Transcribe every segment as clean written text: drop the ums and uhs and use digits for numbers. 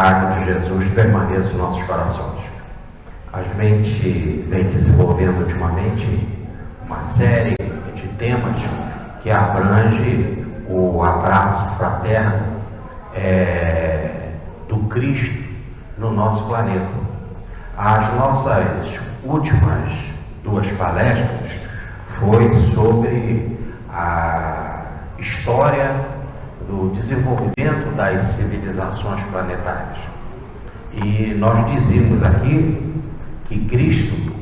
paz de Jesus permaneça em nossos corações. A gente vem desenvolvendo ultimamente uma série de temas que abrange o abraço fraterno do Cristo no nosso planeta. As nossas últimas 2 palestras foi sobre a história do desenvolvimento das civilizações planetárias. E nós dizíamos aqui que Cristo,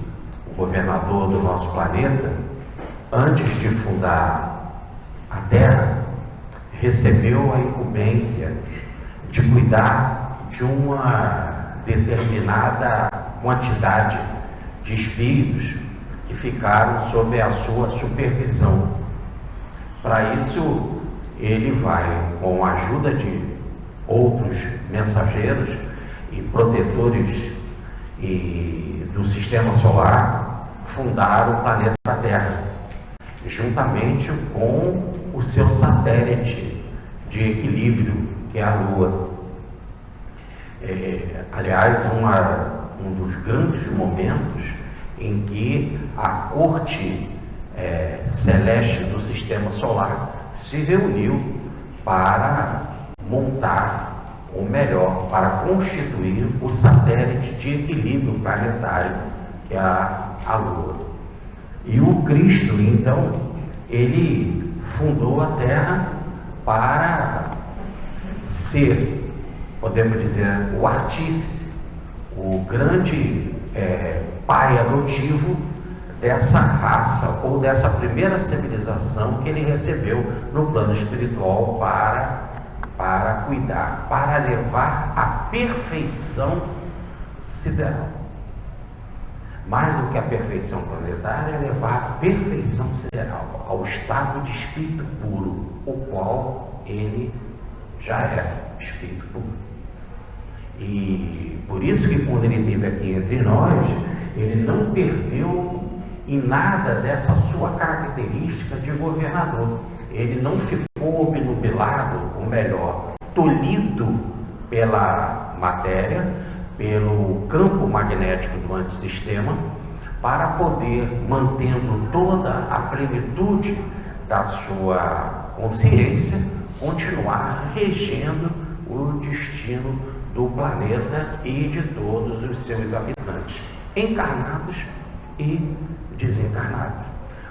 o governador do nosso planeta, antes de fundar a Terra, recebeu a incumbência de cuidar de uma determinada quantidade de espíritos que ficaram sob a sua supervisão. Para isso, ele vai, com a ajuda de outros mensageiros e protetores do sistema solar, fundar o planeta Terra, juntamente com o seu satélite de equilíbrio, que é a Lua. Aliás, um dos grandes momentos em que a corte celeste do sistema solar se reuniu para montar, ou melhor, para constituir o satélite de equilíbrio planetário, que é a Lua. E o Cristo, então, ele fundou a Terra para ser, podemos dizer, o artífice, o grande pai adotivo dessa raça, ou dessa primeira civilização que ele recebeu no plano espiritual para cuidar, para levar à perfeição sideral. Mais do que a perfeição planetária, é levar à perfeição sideral, ao estado de espírito puro, o qual ele já é espírito puro. E por isso que quando ele esteve aqui entre nós, ele não perdeu em nada dessa sua característica de governador. Ele não ficou obnubilado, ou melhor, tolhido pela matéria, pelo campo magnético do antissistema, para poder, mantendo toda a plenitude da sua consciência, continuar regendo o destino do planeta e de todos os seus habitantes, encarnados e desencarnados.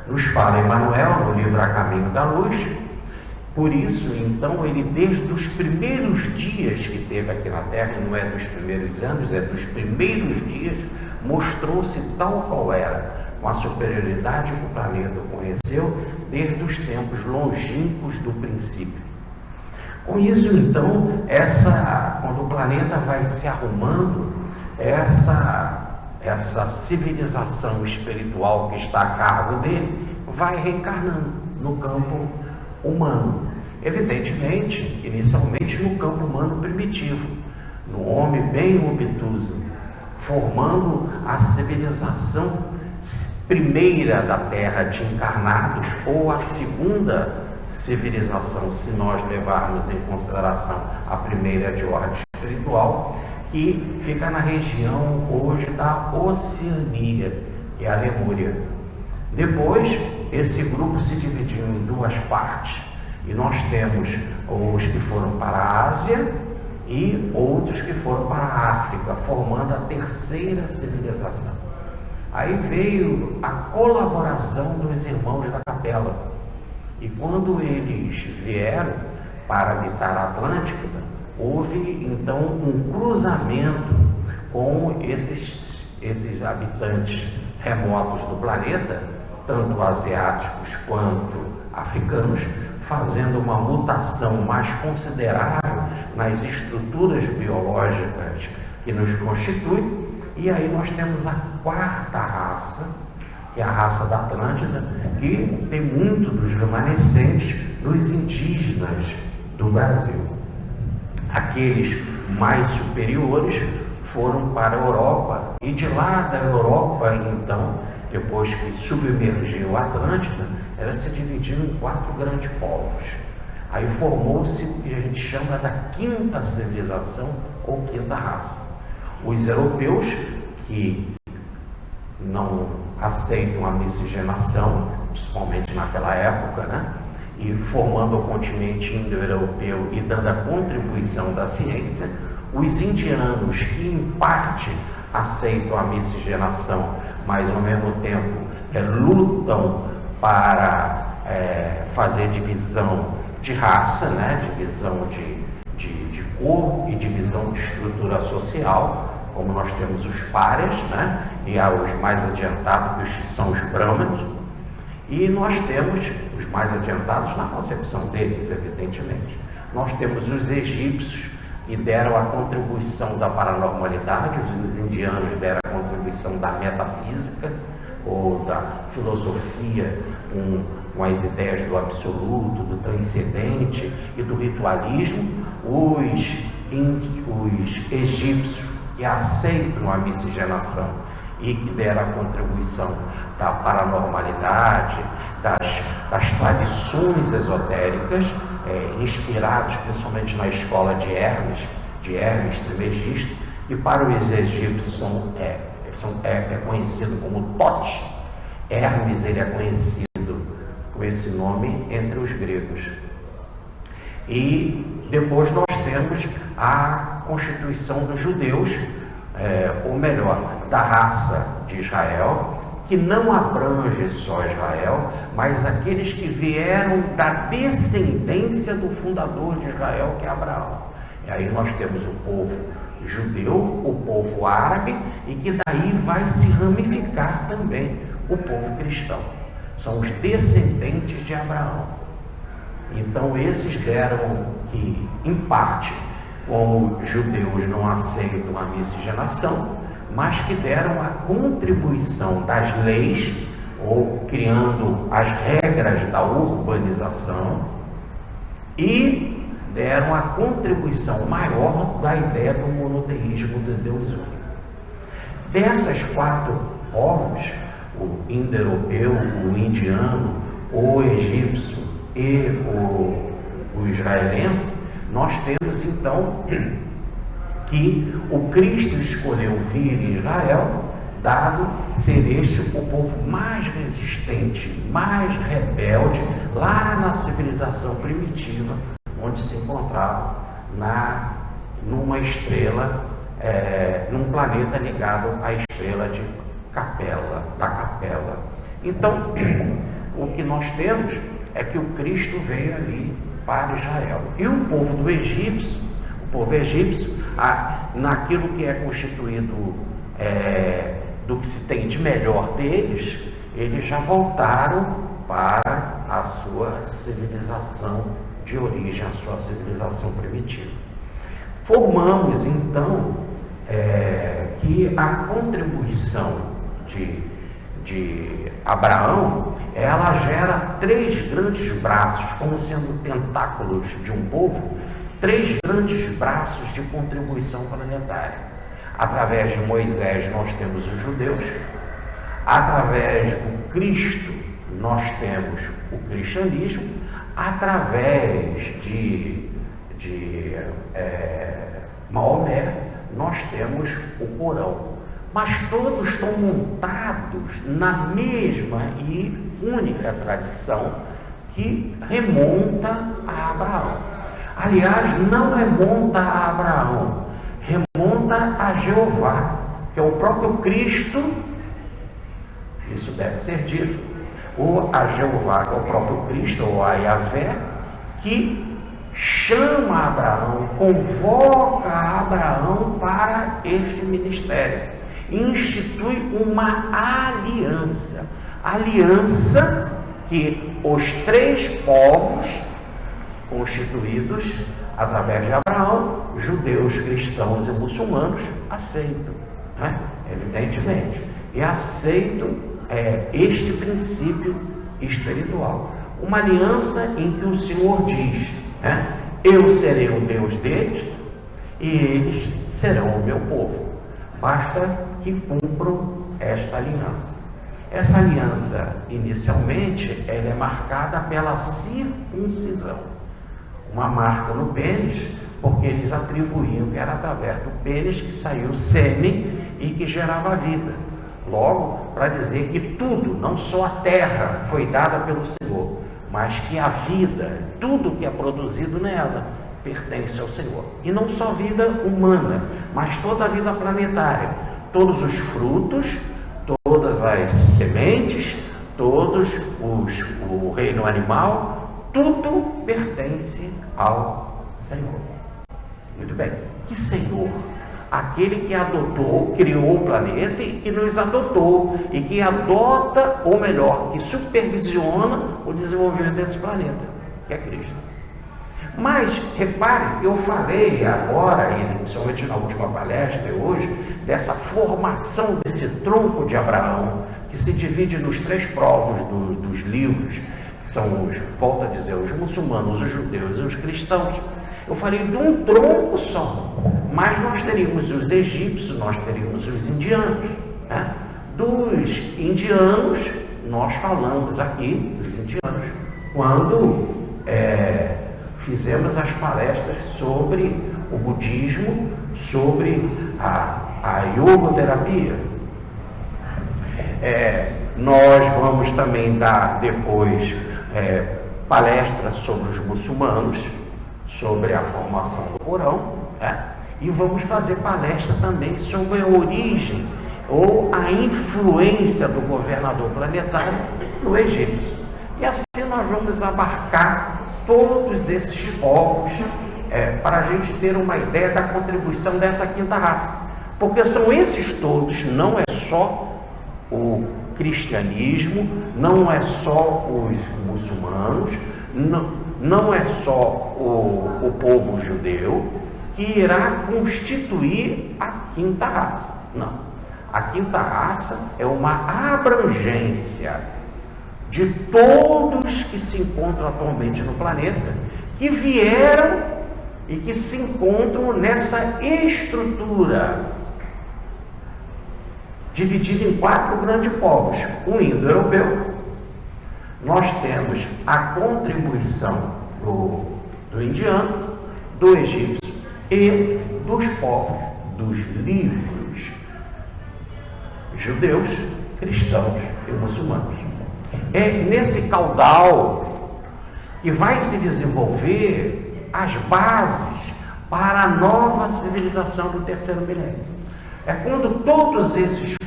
Nos fala Emmanuel no livro A Caminho da Luz. Por isso, então, ele desde os primeiros dias que teve aqui na Terra, e não é dos primeiros anos, é dos primeiros dias, mostrou-se tal qual era, com a superioridade que o planeta conheceu desde os tempos longínquos do princípio. Com isso, então, quando o planeta vai se arrumando, essa civilização espiritual que está a cargo dele vai reencarnando no campo humano. Evidentemente, inicialmente no campo humano primitivo, no homem bem obtuso, formando a civilização primeira da Terra de encarnados, ou a segunda civilização, se nós levarmos em consideração a primeira de ordem espiritual, que fica na região hoje da Oceania, que é a Lemúria. Depois, esse grupo se dividiu em 2 partes, e nós temos os que foram para a Ásia e outros que foram para a África, formando a terceira civilização. Aí veio a colaboração dos irmãos da Capela, e quando eles vieram para habitar a Atlântida, houve então um cruzamento com esses habitantes remotos do planeta, tanto asiáticos quanto africanos, fazendo uma mutação mais considerável nas estruturas biológicas que nos constituem. E aí nós temos a 4ª raça, que é a raça da Atlântida, que tem muito dos remanescentes dos indígenas do Brasil. Aqueles mais superiores foram para a Europa, e de lá da Europa, então, depois que submergiu a Atlântida, ela se dividiu em 4 grandes povos. Aí formou-se o que a gente chama da 5ª civilização, ou quinta raça. Os europeus que não aceitam a miscigenação, principalmente naquela época, né? E formando o continente indo-europeu e dando a contribuição da ciência, os indianos que em parte aceitam a miscigenação, mas ao mesmo tempo lutam para fazer divisão de raça, né? Divisão de cor e divisão de estrutura social, como nós temos os párias, né? E há os mais adiantados, que são os brahmanes, e nós temos os mais adiantados na concepção deles, evidentemente. Nós temos os egípcios, que deram a contribuição da paranormalidade, os indianos deram a contribuição da metafísica, ou da filosofia, com as ideias do absoluto, do transcendente e do ritualismo. Os egípcios, que aceitam a miscigenação e que deram a contribuição da paranormalidade, das tradições esotéricas, inspiradas principalmente na escola de Hermes Trismegisto, e para os egípcios é conhecido como Tote. Hermes ele é conhecido com esse nome entre os gregos. E depois nós temos a constituição dos judeus, ou melhor, da raça de Israel, que não abrange só Israel, mas aqueles que vieram da descendência do fundador de Israel, que é Abraão. E aí nós temos o povo judeu, o povo árabe, e que daí vai se ramificar também o povo cristão. São os descendentes de Abraão. Então esses deram que, em parte, como os judeus não aceitam a miscigenação, mas que deram a contribuição das leis, ou criando as regras da urbanização, e deram a contribuição maior da ideia do monoteísmo de Deus único. Dessas 4 povos, o indo-europeu, o indiano, o egípcio e o israelense, nós temos então que o Cristo escolheu vir em Israel, dado ser este o povo mais resistente, mais rebelde, lá na civilização primitiva, onde se encontrava numa estrela, num planeta ligado à estrela da Capela. Então, o que nós temos é que o Cristo veio ali para Israel. E o povo egípcio, naquilo que é constituído do que se tem de melhor deles, eles já voltaram para a sua civilização de origem, a sua civilização primitiva. Formamos então que a contribuição de Abraão, ela gera 3 grandes braços, como sendo tentáculos de um povo, 3 grandes braços de contribuição planetária. Através de Moisés nós temos os judeus, através do Cristo nós temos o cristianismo, através de Maomé nós temos o Corão. Mas todos estão montados na mesma e única tradição que remonta a Abraão. Aliás, não remonta a Abraão, remonta a Jeová, que é o próprio Cristo, isso deve ser dito, ou a Jeová, que é o próprio Cristo, ou a Yahvé, que chama Abraão, convoca Abraão para este ministério, institui uma aliança que os 3 povos constituídos através de Abraão, judeus, cristãos e muçulmanos, aceitam, né? Evidentemente, e aceitam este princípio espiritual. Uma aliança em que o Senhor diz, né? Eu serei o Deus deles e eles serão o meu povo. Basta que cumpram esta aliança. Essa aliança, inicialmente, ela é marcada pela circuncisão. Uma marca no pênis porque eles atribuíam que era através do pênis que saiu o sêmen e que gerava vida. Logo, para dizer que tudo, não só a terra, foi dada pelo Senhor, mas que a vida, tudo que é produzido nela, pertence ao Senhor. E não só vida humana, mas toda a vida planetária. Todos os frutos, todas as sementes, o reino animal, tudo pertence ao Senhor. Muito bem. Que Senhor? Aquele que adotou, criou o planeta e que nos adotou, e que adota, ou melhor, que supervisiona o desenvolvimento desse planeta, que é Cristo. Mas, repare, eu falei agora, e principalmente na última palestra hoje, dessa formação desse tronco de Abraão, que se divide nos 3 povos dos livros, que são volto a dizer, os muçulmanos, os judeus e os cristãos. Eu falei de um tronco só, mas nós teríamos os egípcios, nós teríamos os indianos, né? Dos indianos, nós falamos aqui, dos indianos, quando fizemos as palestras sobre o budismo, sobre a yogoterapia. Nós vamos também dar depois palestras sobre os muçulmanos, sobre a formação do Corão, e vamos fazer palestra também sobre a origem ou a influência do governador planetário no egípcio. E assim nós vamos abarcar todos esses povos para a gente ter uma ideia da contribuição dessa quinta raça. Porque são esses todos, não é só o cristianismo, não é só os muçulmanos, não é só o povo judeu que irá constituir a quinta raça. Não. A quinta raça é uma abrangência de todos que se encontram atualmente no planeta, que vieram e que se encontram nessa estrutura dividida em 4 grandes povos. O indo-europeu, nós temos a contribuição do indiano, do egípcio e dos povos dos livros judeus, cristãos e muçulmanos. É nesse caudal que vai se desenvolver as bases para a nova civilização do terceiro milênio. É quando todos essas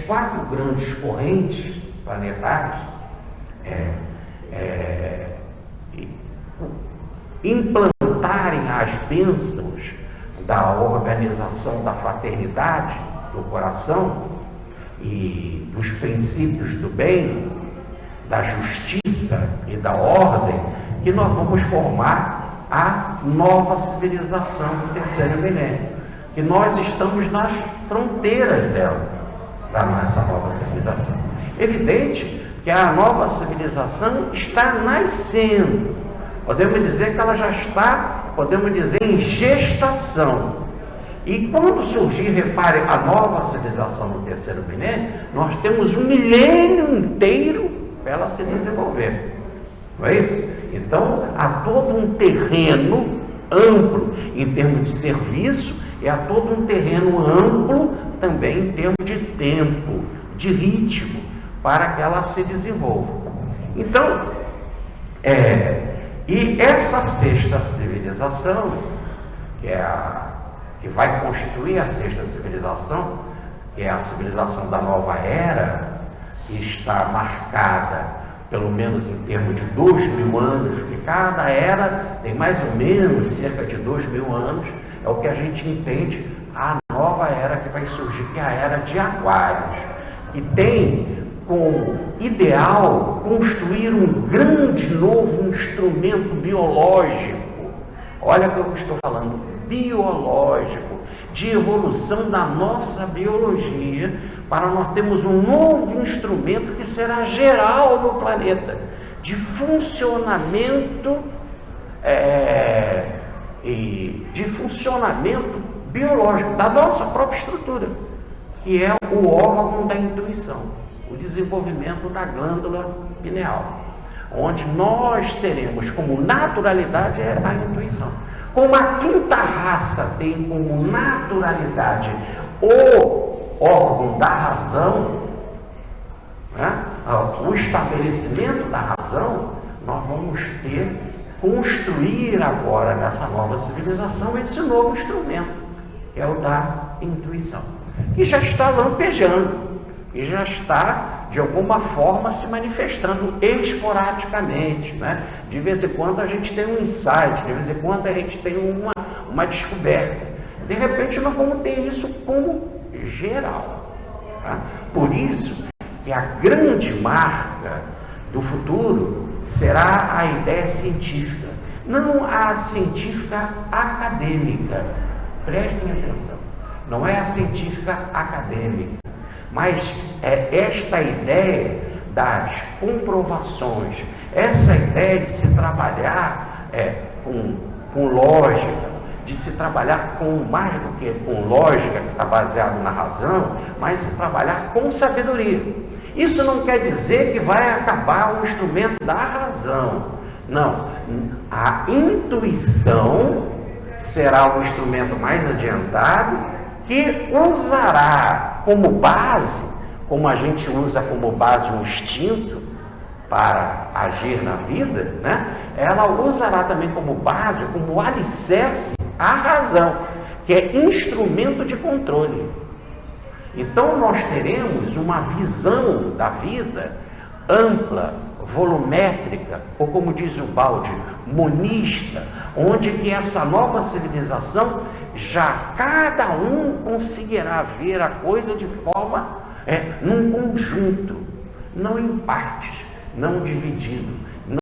quatro grandes correntes planetárias implantarem as bênçãos da organização da fraternidade do coração e dos princípios do bem, da justiça e da ordem, que nós vamos formar a nova civilização do terceiro milênio, que nós estamos nas fronteiras dela, da nossa nova civilização. Evidente que a nova civilização está nascendo. Podemos dizer que ela já está, podemos dizer, em gestação. E quando surgir, repare, a nova civilização do terceiro milênio, nós temos 1 milênio inteiro para ela se desenvolver. Não é isso? Então, há todo um terreno amplo em termos de serviço e há todo um terreno amplo também em termos de tempo, de ritmo, para que ela se desenvolva. Então, e essa sexta civilização, que vai constituir a sexta civilização, que é a civilização da nova era, que está marcada, pelo menos em termos de 2.000 anos, que cada era tem mais ou menos cerca de 2.000 anos, é o que a gente entende a nova era que vai surgir, que é a era de Aquários, que tem como ideal construir um grande novo instrumento biológico. Olha o que eu estou falando, biológico, de evolução da nossa biologia, para nós termos um novo instrumento que será geral no planeta, de funcionamento biológico da nossa própria estrutura, que é o órgão da intuição, o desenvolvimento da glândula pineal, onde nós teremos como naturalidade a intuição. Como a quinta raça tem como naturalidade o órgão da razão, né? O estabelecimento da razão, nós vamos construir agora nessa nova civilização esse novo instrumento, que é o da intuição, que já está lampejando, que já está de alguma forma se manifestando esporadicamente, né? De vez em quando a gente tem um insight, de vez em quando a gente tem uma descoberta. De repente nós vamos ter isso como geral, tá? Por isso que a grande marca do futuro será a ideia científica, não a científica acadêmica. Prestem atenção, não é a científica acadêmica, mas é esta ideia das comprovações, essa ideia de se trabalhar com lógica, de se trabalhar com mais do que com lógica, que está baseado na razão, mas se trabalhar com sabedoria. Isso não quer dizer que vai acabar o instrumento da razão. Não. A intuição será o instrumento mais adiantado, que usará como base, como a gente usa como base um instinto para agir na vida, né? Ela usará também como base, como alicerce, a razão, que é instrumento de controle. Então nós teremos uma visão da vida ampla, volumétrica, ou como diz o Baldi, monista, onde que essa nova civilização já cada um conseguirá ver a coisa de forma, num conjunto, não em partes, não dividido,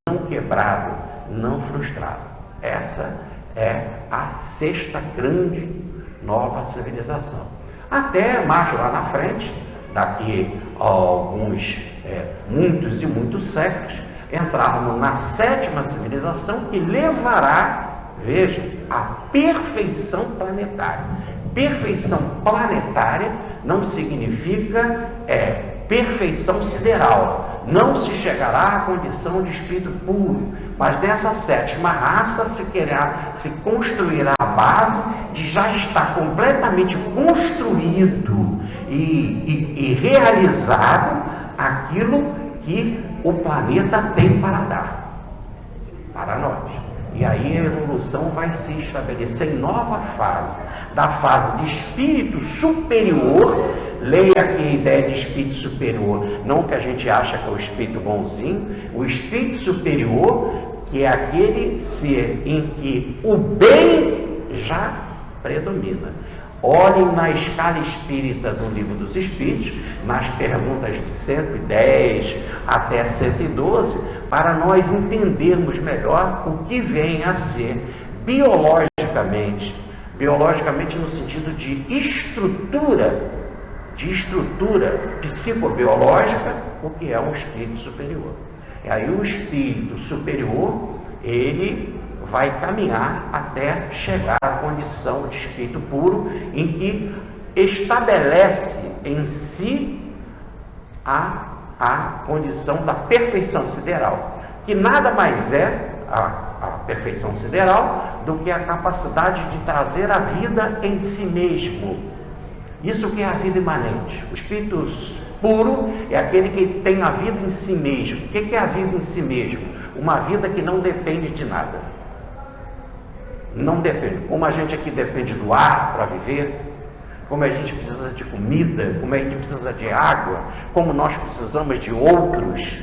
não quebrado, não frustrado. Essa é a sexta grande nova civilização. Até mais lá na frente, daqui a alguns, muitos e muitos séculos, entrarmos na sétima civilização, que levará, veja, a perfeição planetária. Perfeição planetária não significa perfeição sideral. Não se chegará à condição de espírito puro, mas nessa sétima raça se construirá a base de já estar completamente construído e realizado aquilo que o planeta tem para dar para nós. E aí a evolução vai se estabelecer em nova fase, da fase de espírito superior. Leia aqui a ideia de espírito superior, não que a gente acha que é o espírito bonzinho, o espírito superior, que é aquele ser em que o bem já predomina. Olhem na escala espírita do Livro dos Espíritos, nas perguntas de 110 até 112, para nós entendermos melhor o que vem a ser biologicamente no sentido de estrutura psicobiológica, o que é um espírito superior. E aí o espírito superior, ele vai caminhar até chegar à condição de espírito puro, em que estabelece em si a condição da perfeição sideral, que nada mais é a perfeição sideral do que a capacidade de trazer a vida em si mesmo. Isso que é a vida imanente. O espírito puro é aquele que tem a vida em si mesmo. O que é a vida em si mesmo? Uma vida que não depende de nada. Não depende. Como a gente aqui depende do ar para viver, como a gente precisa de comida, como a gente precisa de água, como nós precisamos de outros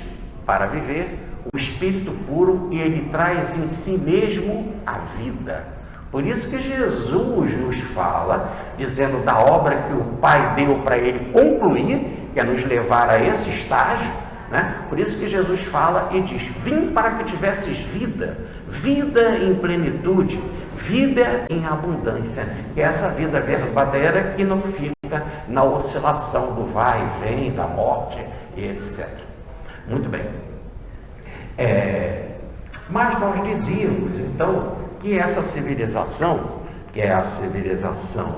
para viver, o espírito puro, ele traz em si mesmo a vida. Por isso que Jesus nos fala, dizendo da obra que o Pai deu para ele concluir, que é nos levar a esse estágio, né? Por isso que Jesus fala e diz: vim para que tivesses vida, vida em plenitude, vida em abundância, que é essa vida verdadeira que não fica na oscilação do vai e vem, da morte e etc. Muito bem. Mas nós dizíamos, então, que essa civilização, que é a civilização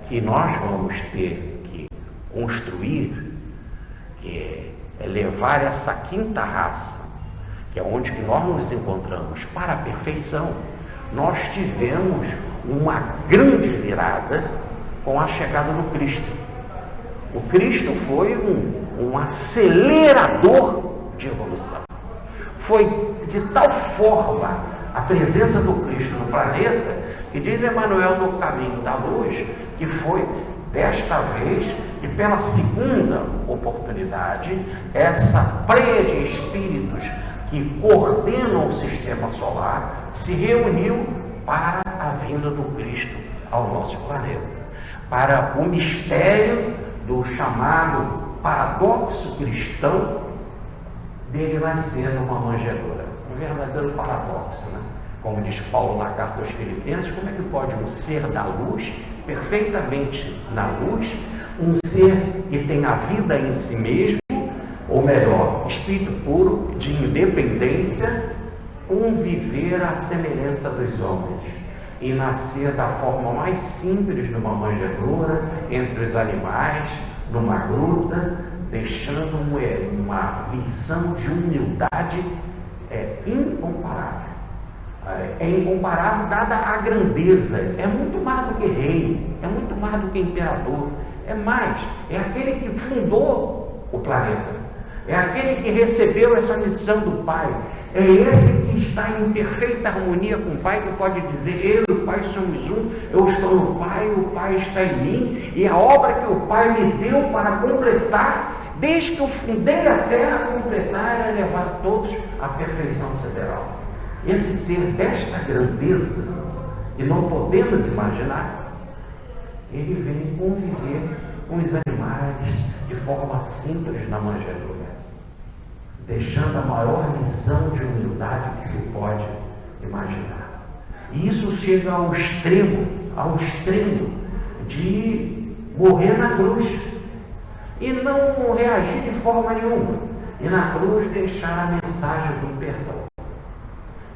que nós vamos ter que construir, que é levar essa quinta raça, que é onde que nós nos encontramos, para a perfeição, nós tivemos uma grande virada com a chegada do Cristo. O Cristo foi um acelerador de evolução. Foi de tal forma a presença do Cristo no planeta, que diz Emmanuel no Caminho da Luz, que foi desta vez e pela segunda oportunidade, essa pleia de espíritos que coordenam o sistema solar se reuniu para a vinda do Cristo ao nosso planeta, para o mistério do chamado paradoxo cristão dele nascer numa manjedoura. Um verdadeiro paradoxo, né? Como diz Paulo na carta aos Filipenses, como é que pode um ser da luz, perfeitamente na luz, um ser que tem a vida em si mesmo, ou melhor, espírito puro, de independência, viver à semelhança dos homens e nascer da forma mais simples numa manjedoura, entre os animais, numa gruta, deixando uma lição de humildade incomparável. É incomparável dada a grandeza, é muito mais do que rei, é muito mais do que imperador, é mais, é aquele que fundou o planeta, é aquele que recebeu essa missão do Pai, é esse que está em perfeita harmonia com o Pai, que pode dizer, eu e o Pai somos um, eu estou no Pai, o Pai está em mim, e a obra que o Pai me deu para completar, desde que eu fundei a terra, completar é levar todos à perfeição sideral. Esse ser desta grandeza, que não podemos imaginar, ele vem conviver com os animais de forma simples na manjedoura, deixando a maior lição de humildade que se pode imaginar. E isso chega ao extremo de morrer na cruz e não reagir de forma nenhuma, e na cruz deixar a mensagem do perdão.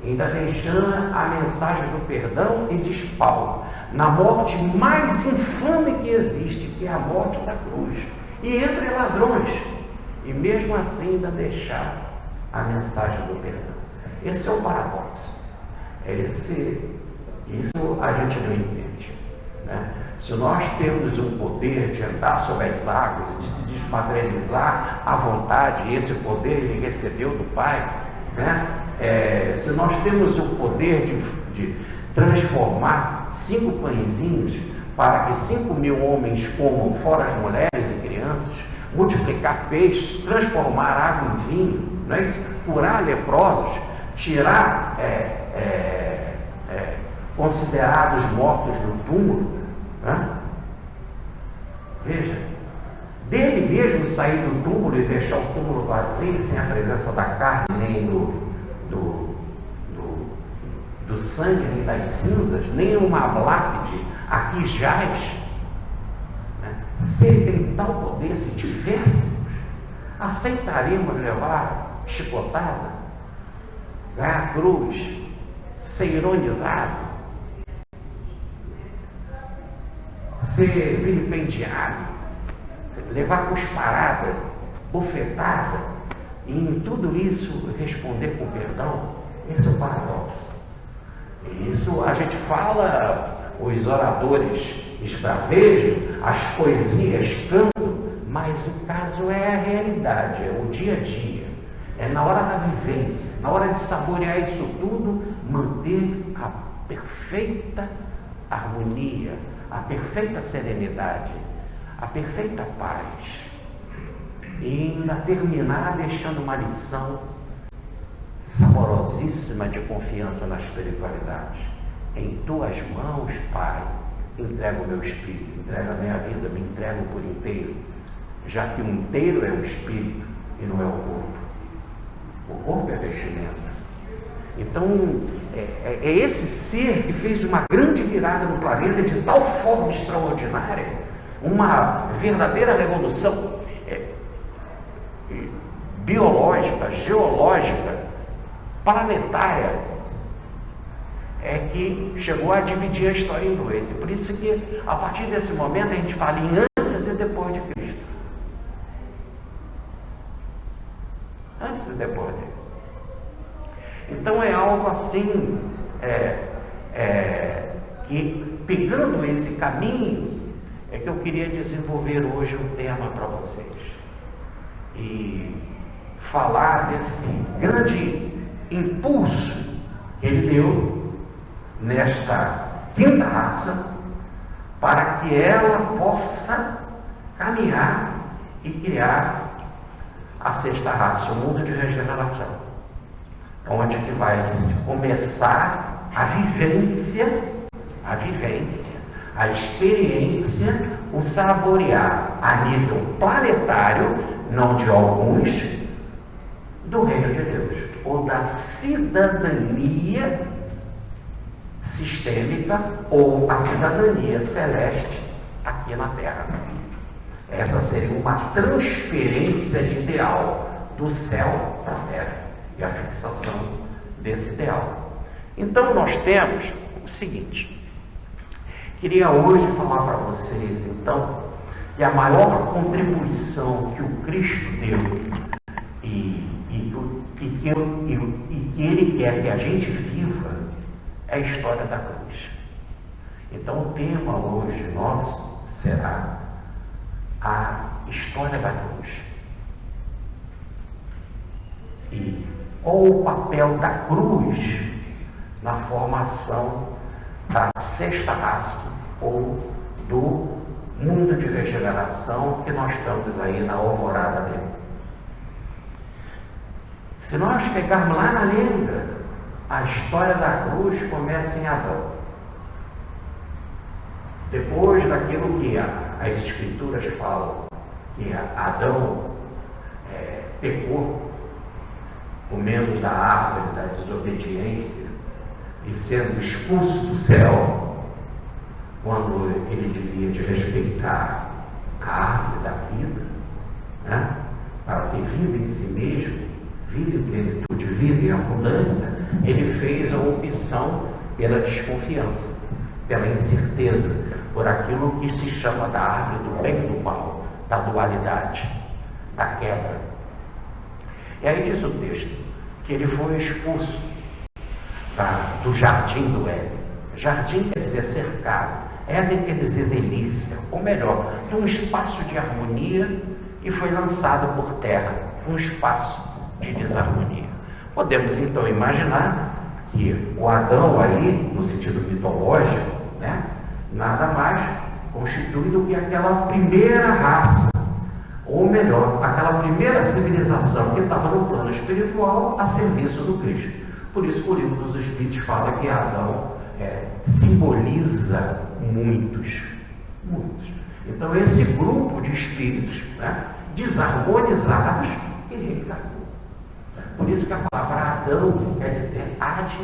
Ainda deixando a mensagem do perdão, e diz Paulo, na morte mais infame que existe, que é a morte da cruz, e entre ladrões, e mesmo assim ainda deixar a mensagem do perdão. Esse é o paradoxo. Isso a gente não entende, né? Se nós temos o poder de andar sobre as águas e de se desmaterializar à vontade, e esse poder ele recebeu do Pai, né? Se nós temos o poder de transformar 5 pãezinhos para que 5.000 homens comam, fora as mulheres e crianças, multiplicar peixes, transformar água em vinho, não é isso? Curar leprosos, tirar considerados mortos do túmulo, né? Veja, dele mesmo sair do túmulo e deixar o túmulo vazio, sem a presença da carne, nem do sangue, nem das cinzas, nem uma lápide, aqui jaz, né? Se ele tem tal poder, se tivéssemos, aceitaríamos levar chicotada, ganhar a cruz, ser ironizado, ser vilipendiado, levar cusparada, bofetada, e em tudo isso responder com perdão. Esse é o paradoxo. Isso a gente fala, os oradores esbravejam, as poesias cantam, mas o caso é a realidade, é o dia a dia, é na hora da vivência, na hora de saborear isso tudo, manter a perfeita harmonia, a perfeita serenidade, a perfeita paz, e ainda terminar deixando uma lição saborosíssima de confiança na espiritualidade. Em tuas mãos, Pai, entrego o meu espírito, entrego a minha vida, me entrego por inteiro, já que o inteiro é o espírito e não é o corpo. O corpo é vestimenta. Então, é esse ser que fez uma grande virada no planeta de tal forma extraordinária, uma verdadeira revolução biológica, geológica, planetária, é que chegou a dividir a história em dois. E por isso que, a partir desse momento, a gente fala em antes e depois de Cristo. Antes e depois dele. Então é algo assim, que pegando esse caminho, é que eu queria desenvolver hoje um tema para vocês. E falar desse grande impulso que ele deu nesta quinta raça, para que ela possa caminhar e criar a sexta raça, o mundo de regeneração, onde que vai começar a vivência, a experiência, o saborear a nível planetário, não de alguns, do reino de Deus, ou da cidadania sistêmica, ou a cidadania celeste aqui na Terra. Essa seria uma transferência de ideal do céu para a Terra, e a fixação desse ideal. Então nós temos o seguinte, queria hoje falar para vocês então que a maior contribuição que o Cristo deu e que ele quer que a gente viva é a história da cruz. Então o tema hoje nosso será a história da cruz. E qual o papel da cruz na formação da sexta raça, ou do mundo de regeneração que nós estamos aí na alvorada dele. Se nós pegarmos lá na lenda, a história da cruz começa em Adão. Depois daquilo que as escrituras falam, que Adão pecou, comendo da árvore da desobediência e sendo expulso do céu, quando ele devia de respeitar a árvore da vida, né? Para ter vida em si mesmo, vida em plenitude, vida em abundância, ele fez a opção pela desconfiança, pela incerteza, por aquilo que se chama da árvore do bem e do mal, da dualidade, da quebra. E aí diz o texto que ele foi expulso do jardim do Éden. Jardim quer dizer cercado, Éden quer dizer delícia, ou melhor, de um espaço de harmonia, e foi lançado por terra, um espaço de desarmonia. Podemos então imaginar que o Adão ali, no sentido mitológico, né, nada mais constitui do que aquela primeira raça, ou melhor, aquela primeira civilização que estava no plano espiritual a serviço do Cristo. Por isso o livro dos Espíritos fala que Adão simboliza muitos. Então esse grupo de espíritos, né, desarmonizados, ele reencarnou. Por isso que a palavra Adão quer dizer adiante,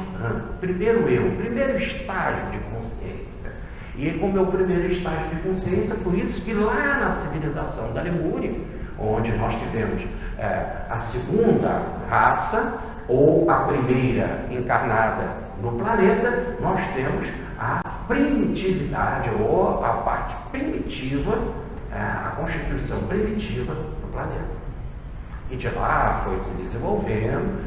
primeiro eu, primeiro estágio de consciência. E como é o primeiro estágio de consciência, por isso que lá na civilização da Lemúria, onde nós tivemos a segunda raça, ou a primeira encarnada no planeta, nós temos a primitividade, ou a parte primitiva, a constituição primitiva do planeta. E de lá foi se desenvolvendo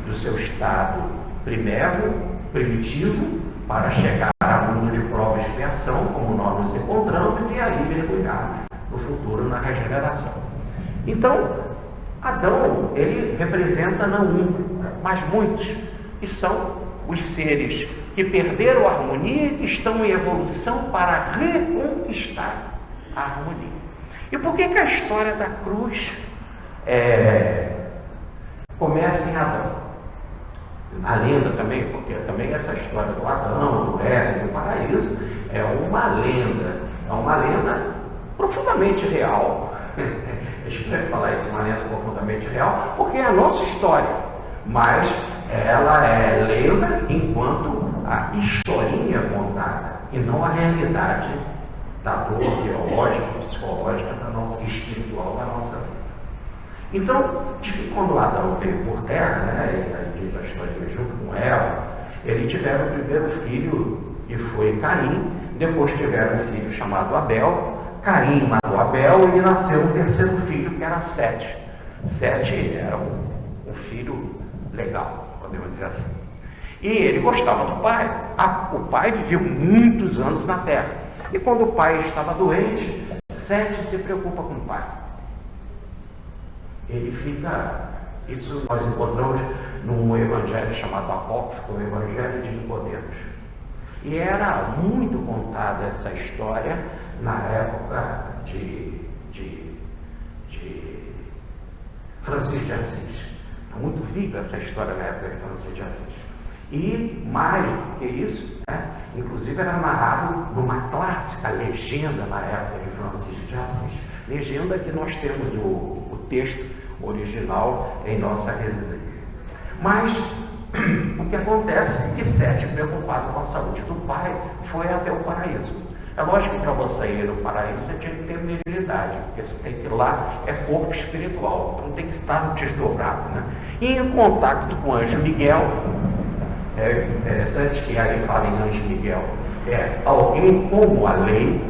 do seu estado primitivo, para chegar ao mundo de prova e expiação, como nós nos encontramos, e aí mergulharmos no futuro na regeneração. Então, Adão, ele representa não um, mas muitos, e são os seres que perderam a harmonia e estão em evolução para reconquistar a harmonia. E por que a história da cruz começa em Adão? A lenda também, porque também essa história do Adão, do Éden, do paraíso, é uma lenda profundamente real. É estranho falar isso, uma lenda profundamente real, porque é a nossa história, mas ela é lenda enquanto a historinha contada, e não a realidade da dor biológica, psicológica, espiritual da nossa vida. Então, diz que quando Adão veio por terra, né, e aí diz a história junto com Eva, eles tiveram o primeiro filho, que foi Caim, depois tiveram um filho chamado Abel. Caim matou Abel e nasceu um terceiro filho, que era Sete. Sete era um filho legal, podemos dizer assim. E ele gostava do pai. O pai viveu muitos anos na terra. E quando o pai estava doente, Sete se preocupa com o pai. Ele fica... Isso nós encontramos num evangelho chamado Apócrifo, o Evangelho de Nicodemos. E era muito contada essa história na época de Francisco de Assis. É muito viva essa história na época de Francisco de Assis. E mais do que isso, né, inclusive era narrado numa clássica legenda na época de Francisco de Assis. Legenda que nós temos o texto original em nossa residência. Mas o que acontece é que Sete, preocupado com a saúde do pai, foi até o paraíso. É lógico que para você ir ao paraíso você tinha que ter mediunidade, porque você tem que ir lá, é corpo espiritual, então tem que estar desdobrado, né? E em contato com o anjo Miguel, é interessante que aí fala em anjo Miguel, é alguém como a lei,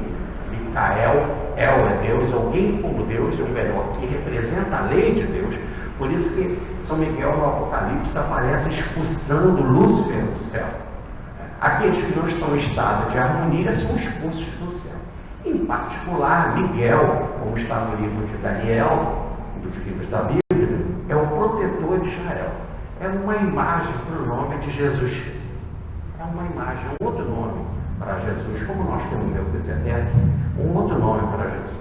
Micael, El é Deus, alguém como Deus, ou melhor, que representa a lei de Deus. Por isso que São Miguel no Apocalipse aparece expulsando Lúcifer do céu. Aqueles que não estão em estado de harmonia são expulsos do céu. Em particular, Miguel, como está no livro de Daniel, dos livros da Bíblia, é o protetor de Israel. É uma imagem para o nome de Jesus. É uma imagem, é um outro nome para Jesus, como nós temos Melquisedeque, um outro nome para Jesus.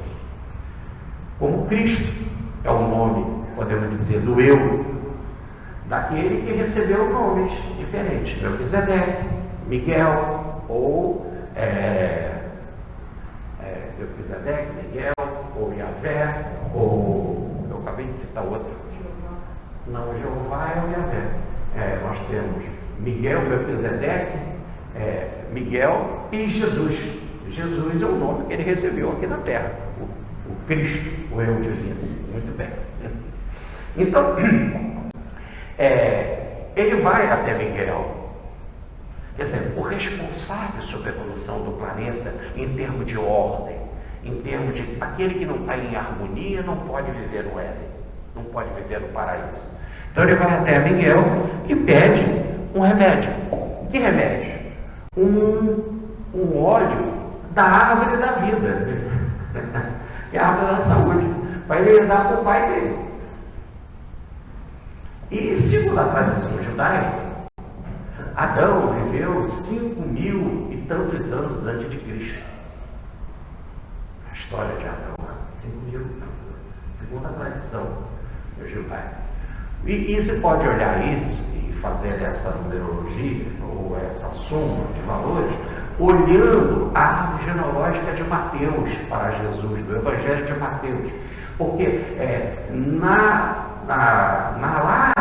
Como Cristo é o nome, podemos dizer, do eu, daquele que recebeu nomes diferentes, Melquisedeque, Miguel, ou Melquisedeque, Miguel, ou Yahvé, ou eu acabei de citar outro. Não, Jeová é o Yahvé. Nós temos Miguel, Melquisedeque, Miguel e Jesus. Jesus é o nome que ele recebeu aqui na terra, o Cristo, o eu divino. Muito bem. Então, ele vai até Miguel. Quer dizer, o responsável sobre a evolução do planeta em termos de ordem, em termos de aquele que não está em harmonia não pode viver no Éden, não pode viver no paraíso. Então ele vai até Miguel e pede um remédio. Que remédio? Um óleo da árvore da vida, que é a árvore da saúde, para ele dar para o pai dele. E segundo a tradição judaica, Adão viveu 5.000 e tantos anos antes de Cristo. A história de Adão, 5.000, segundo a tradição judaica. E você pode olhar isso e fazer essa numerologia, ou essa soma de valores, olhando a árvore genealógica de Mateus para Jesus, do Evangelho de Mateus. Porque na lá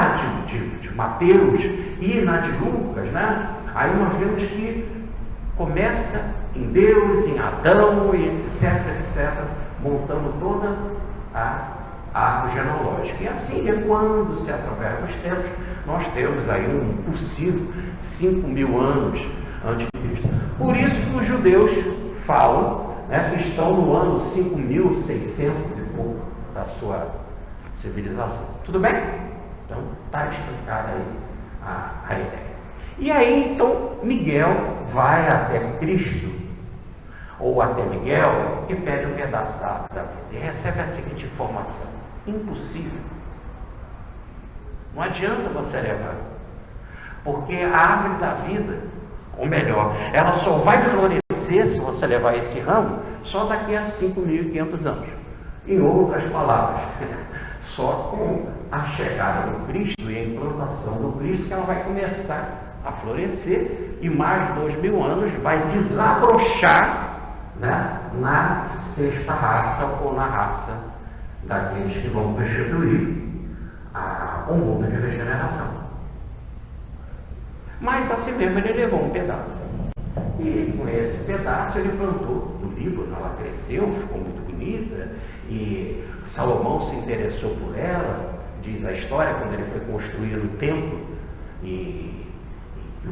de Mateus e na de Lucas, né? Aí nós vemos que começa em Deus, em Adão e etc, montando toda a árvore genealógica. E assim, quando se atravessa os tempos, nós temos aí um possível 5.000 anos antes de Cristo. Por isso que os judeus falam, né, que estão no ano 5.600 e pouco da sua civilização. Tudo bem? Então, está explicada aí a ideia. E aí, então, Miguel vai até Cristo, ou até Miguel, e pede um pedaço da árvore da vida. E recebe a seguinte informação: impossível. Não adianta você levar. Porque a árvore da vida, ou melhor, ela só vai florescer se você levar esse ramo só daqui a 5.500 anos. Em outras palavras, só com a chegada do Cristo e a implantação do Cristo que ela vai começar a florescer, e mais de 2.000 anos vai desabrochar, né, na sexta raça, ou na raça daqueles que vão constituir o mundo de regeneração. Mas assim mesmo ele levou um pedaço. E com esse pedaço ele plantou no Líbano, ela cresceu, ficou muito bonita, e Salomão se interessou por ela, diz a história, quando ele foi construir o templo, e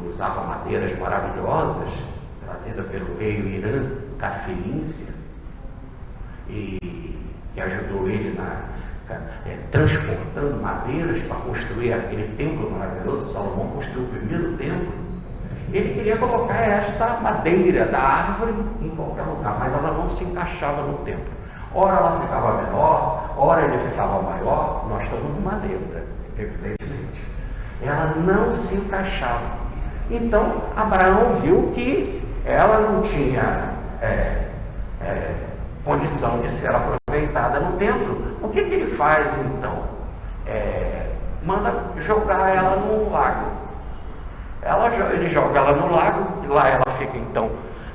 usava madeiras maravilhosas, trazida pelo rei Irã, Carferíncia, e que ajudou ele transportando madeiras para construir aquele templo maravilhoso. Salomão construiu o primeiro templo. Ele queria colocar esta madeira da árvore em qualquer lugar, mas ela não se encaixava no templo. Ora ela ficava menor, ora ele ficava maior. Nós estamos de madeira, evidentemente. Ela não se encaixava. Então Abraão viu que ela não tinha condição de ser aproveitada no templo. O que ele faz então? Manda jogar ela no lago. Ele joga ela no lago, e lá ela fica então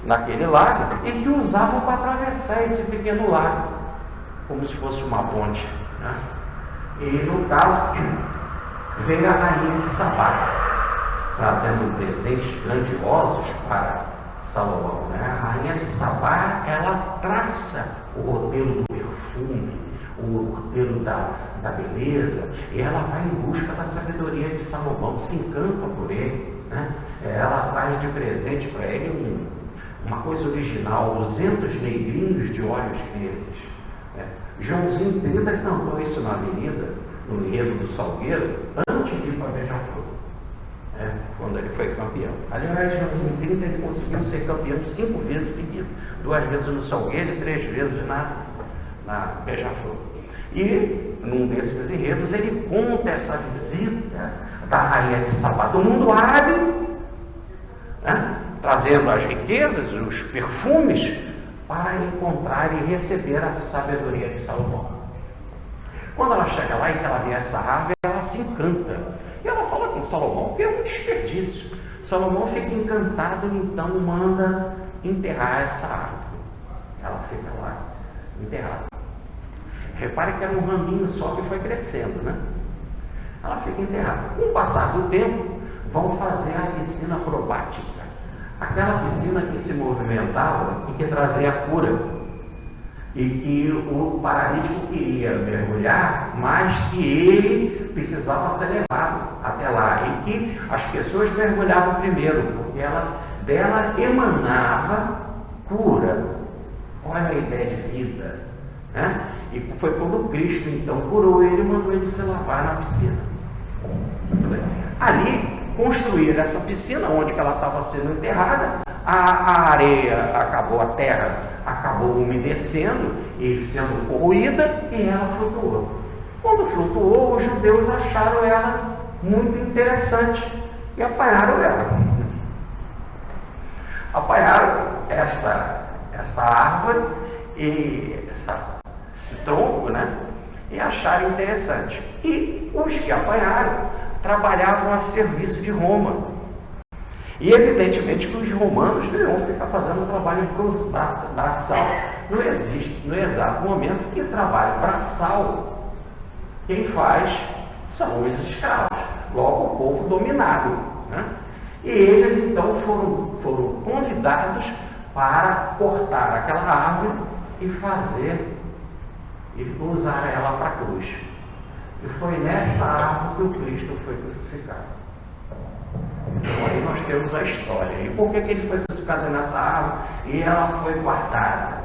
naquele lago, e que usavam para atravessar esse pequeno lago, como se fosse uma ponte, né? E no caso, veio a rainha de Sabá, trazendo presentes grandiosos para Salomão, né? A rainha de Sabá, ela traça o roteiro do perfume, o roteiro da beleza, e ela vai em busca da sabedoria de Salomão, se encanta por ele, né? Ela traz de presente para ele uma coisa original, 200 negrinhos de olhos verdes. Joãozinho 30 cantou isso na avenida, no enredo do Salgueiro, antes de ir para Beija-Flor, quando ele foi campeão. Aliás, Joãozinho 30 ele conseguiu ser campeão 5 vezes seguidas, 2 vezes no Salgueiro e 3 vezes na Beija-Flor. E num desses enredos ele conta essa visita da rainha de Sabá, do mundo árabe, né? Trazendo as riquezas, os perfumes, para encontrar e receber a sabedoria de Salomão. Quando ela chega lá e que ela vê essa árvore, ela se encanta. E ela fala com Salomão que é um desperdício. Salomão fica encantado e então manda enterrar essa árvore. Ela fica lá, enterrada. Repare que era um raminho só que foi crescendo, né? Ela fica enterrada. Com o passar do tempo, vão fazer a piscina acrobática. Aquela piscina que se movimentava e que trazia cura. E que o paralítico queria mergulhar, mas que ele precisava ser levado até lá. E que as pessoas mergulhavam primeiro, porque dela emanava cura. Olha a ideia de vida, né? E foi quando Cristo então curou ele e mandou ele se lavar na piscina. Ali construíram essa piscina onde ela estava sendo enterrada, a areia acabou, a terra acabou umedecendo e sendo corroída, e ela flutuou. Quando flutuou, os judeus acharam ela muito interessante e apanharam ela. Apanharam essa árvore e esse tronco, né? E acharam interessante. E os que apanharam trabalhavam a serviço de Roma. E evidentemente que os romanos não iam ficar fazendo um trabalho braçal. Não existe, no exato momento, que trabalho braçal. Quem faz são os escravos, logo o povo dominado, né? E eles então foram convidados para cortar aquela árvore e usar ela para a cruz. E foi nesta árvore que o Cristo foi crucificado. Então aí nós temos a história. E por que ele foi crucificado nessa árvore e ela foi guardada?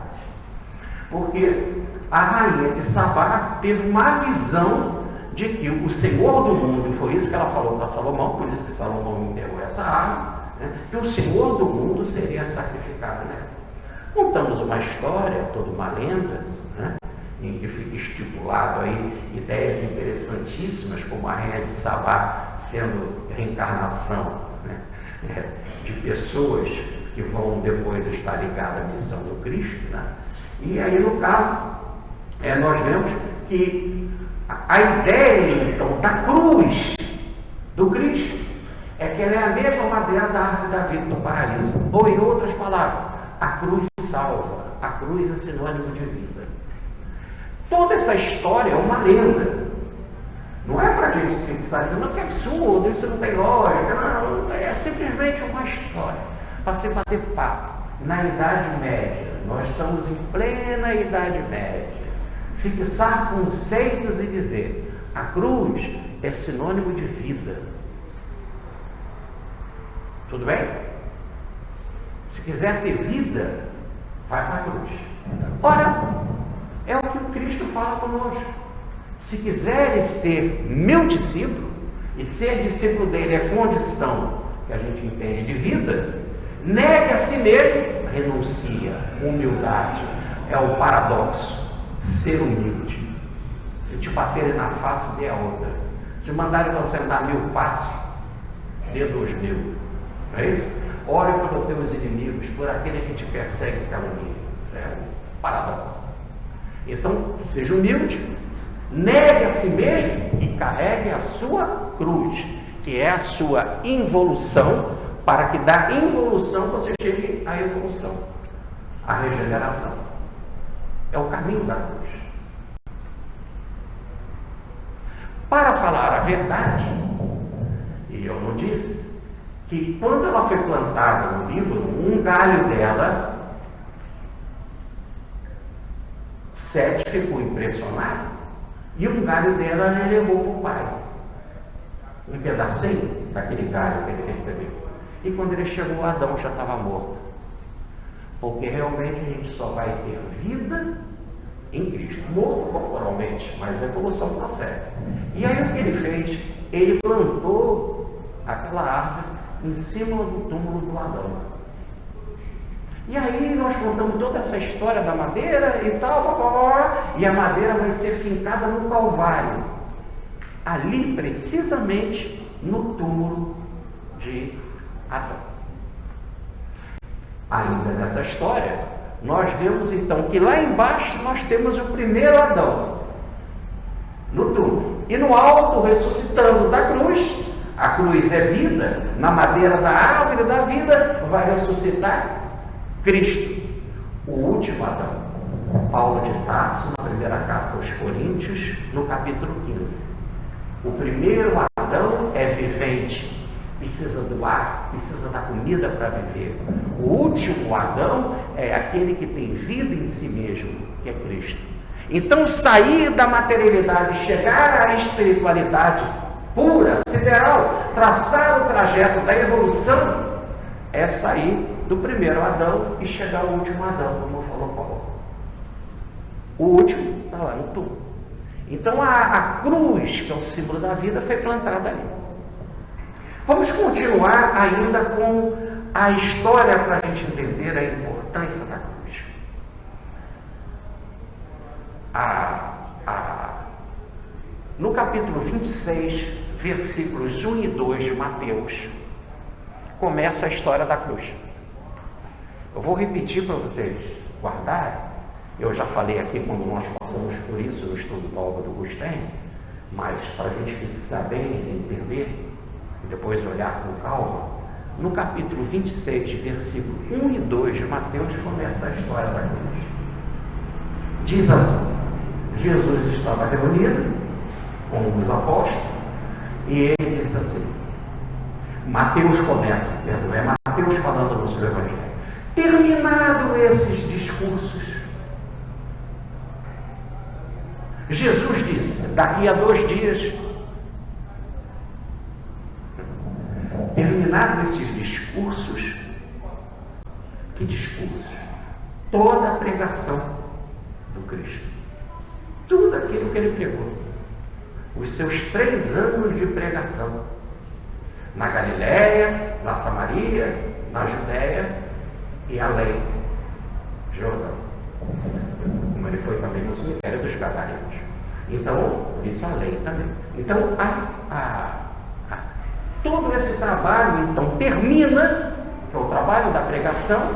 Porque a rainha de Sabá teve uma visão de que o Senhor do mundo, foi isso que ela falou para Salomão, por isso que Salomão enterrou essa árvore, né? Que o Senhor do mundo seria sacrificado nela. Contamos uma história, toda uma lenda, né? Em que fica estipulado aí ideias interessantíssimas, como a rainha de Sabá sendo reencarnação, né? De pessoas que vão depois estar ligadas à missão do Cristo, né? E aí no caso nós vemos que a ideia então da cruz do Cristo é que ela é a mesma madeira da árvore da vida do paraíso, ou em outras palavras, a cruz salva, a cruz é sinônimo de vida. Toda essa história é uma lenda. Não é para a gente estar dizendo que é absurdo, isso não tem lógica. Não, é simplesmente uma história para se bater papo. Na Idade Média, nós estamos em plena Idade Média. Fixar conceitos e dizer: a cruz é sinônimo de vida. Tudo bem? Se quiser ter vida, vai para a cruz. Ora, é o que o Cristo fala conosco. Se quiseres ser meu discípulo, e ser discípulo dele é condição que a gente entende de vida, negue a si mesmo, renuncia. Humildade é o paradoxo. Ser humilde. Se te baterem na face, dê a outra. Se mandarem você andar 1000 passos, dê 2000. Não é isso? Ore pelos teus inimigos, por aquele que te persegue e calunia. Certo? Paradoxo. Então, seja humilde, negue a si mesmo e carregue a sua cruz, que é a sua involução, para que da involução você chegue à evolução, à regeneração. É o caminho da cruz. Para falar a verdade, e eu não disse, que quando ela foi plantada no Líbano, um galho dela, Sete ficou impressionado, e um galho dela ele levou para o pai. Um pedacinho daquele galho que ele recebeu. E quando ele chegou, Adão já estava morto. Porque realmente a gente só vai ter vida em Cristo. Morto corporalmente, mas a evolução procede. E aí o que ele fez? Ele plantou aquela árvore em cima do túmulo do Adão. E aí nós contamos toda essa história da madeira e tal, e a madeira vai ser fincada no Calvário. Ali, precisamente, no túmulo de Adão. Ainda nessa história, nós vemos então que lá embaixo nós temos o primeiro Adão, no túmulo. E no alto, ressuscitando da cruz, a cruz é vida, na madeira da árvore da vida, vai ressuscitar Cristo, o último Adão. Paulo de Tarso, na primeira carta aos Coríntios, no capítulo 15. O primeiro Adão é vivente, precisa do ar, precisa da comida para viver. O último Adão é aquele que tem vida em si mesmo, que é Cristo. Então, sair da materialidade, chegar à espiritualidade pura, sideral, traçar o trajeto da evolução, é sair do primeiro Adão e chegar ao último Adão, como falou Paulo. O último está lá no túmulo. Então a cruz, que é o símbolo da vida, foi plantada ali. Vamos continuar ainda com a história para a gente entender a importância da cruz. No capítulo 26, versículos 1 e 2 de Mateus, começa a história da cruz. Eu vou repetir para vocês guardarem. Eu já falei aqui quando nós passamos por isso no estudo da obra do Agostinho, mas para a gente fixar bem, entender, e depois olhar com calma, no capítulo 26, versículo 1 e 2 de Mateus, começa a história da cruz. Diz assim: Jesus estava reunido com os apóstolos, e ele disse assim, Mateus começa, não é Mateus falando no seu Evangelho. Terminado esses discursos, Jesus disse, daqui a 2 dias, terminado esses discursos, que discursos? Toda a pregação do Cristo, tudo aquilo que ele pregou, os seus 3 anos de pregação, na Galiléia, na Samaria, na Judéia e além Jordão, como ele foi também no cemitério dos Gadarenos. Então, isso é a lei também. Então, todo esse trabalho, então, termina, que é o trabalho da pregação,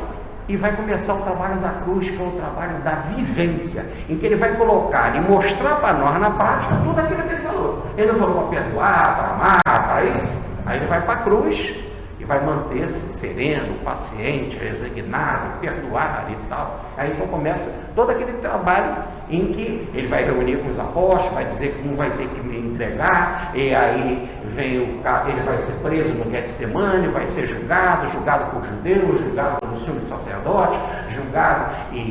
e vai começar o trabalho da cruz, que é o trabalho da vivência, em que ele vai colocar e mostrar para nós na prática tudo aquilo que ele falou. Ele não falou para perdoar, para amar, para isso. Aí ele vai para a cruz e vai manter-se sereno, paciente, resignado, perdoar e tal. Aí então começa todo aquele trabalho em que ele vai reunir com os apóstolos, vai dizer que um vai ter que me entregar, e aí vem ele vai ser preso no Getsemane, vai ser julgado por judeus, julgado pelos sumos sacerdotes, julgado e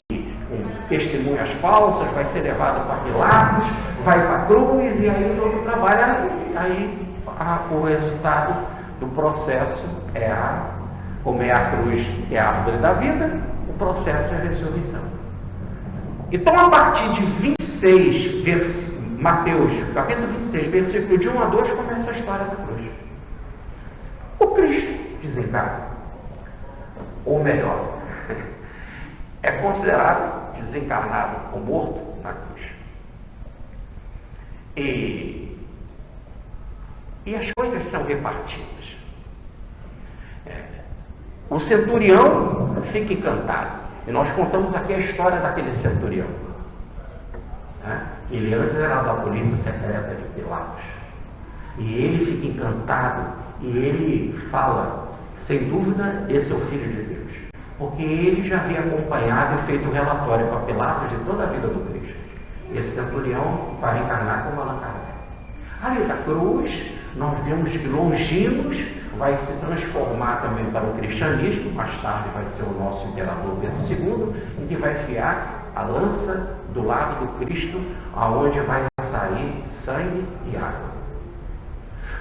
com testemunhas falsas, vai ser levado para Pilatos, vai para a cruz, e aí todo o trabalho, o resultado do processo como é a cruz, que é a árvore da vida, o processo é a ressurreição. Então, a partir de 26, Mateus, capítulo 26, versículo de 1 a 2, começa a história da cruz. O Cristo desencarna, ou melhor, é considerado desencarnado ou morto na cruz. E as coisas são repartidas. O centurião fica encantado. E nós contamos aqui a história daquele centurião. Ele antes era da polícia secreta de Pilatos. E ele fica encantado. E ele fala, sem dúvida, esse é o Filho de Deus. Porque ele já havia acompanhado e feito um relatório para Pilatos de toda a vida do Cristo. E esse centurião vai encarnar como Allan Kardec. Ali da cruz, nós vemos que Longinos vai se transformar também para o cristianismo, mais tarde vai ser o nosso imperador Pedro II, em que vai enfiar a lança do lado do Cristo, aonde vai sair sangue e água.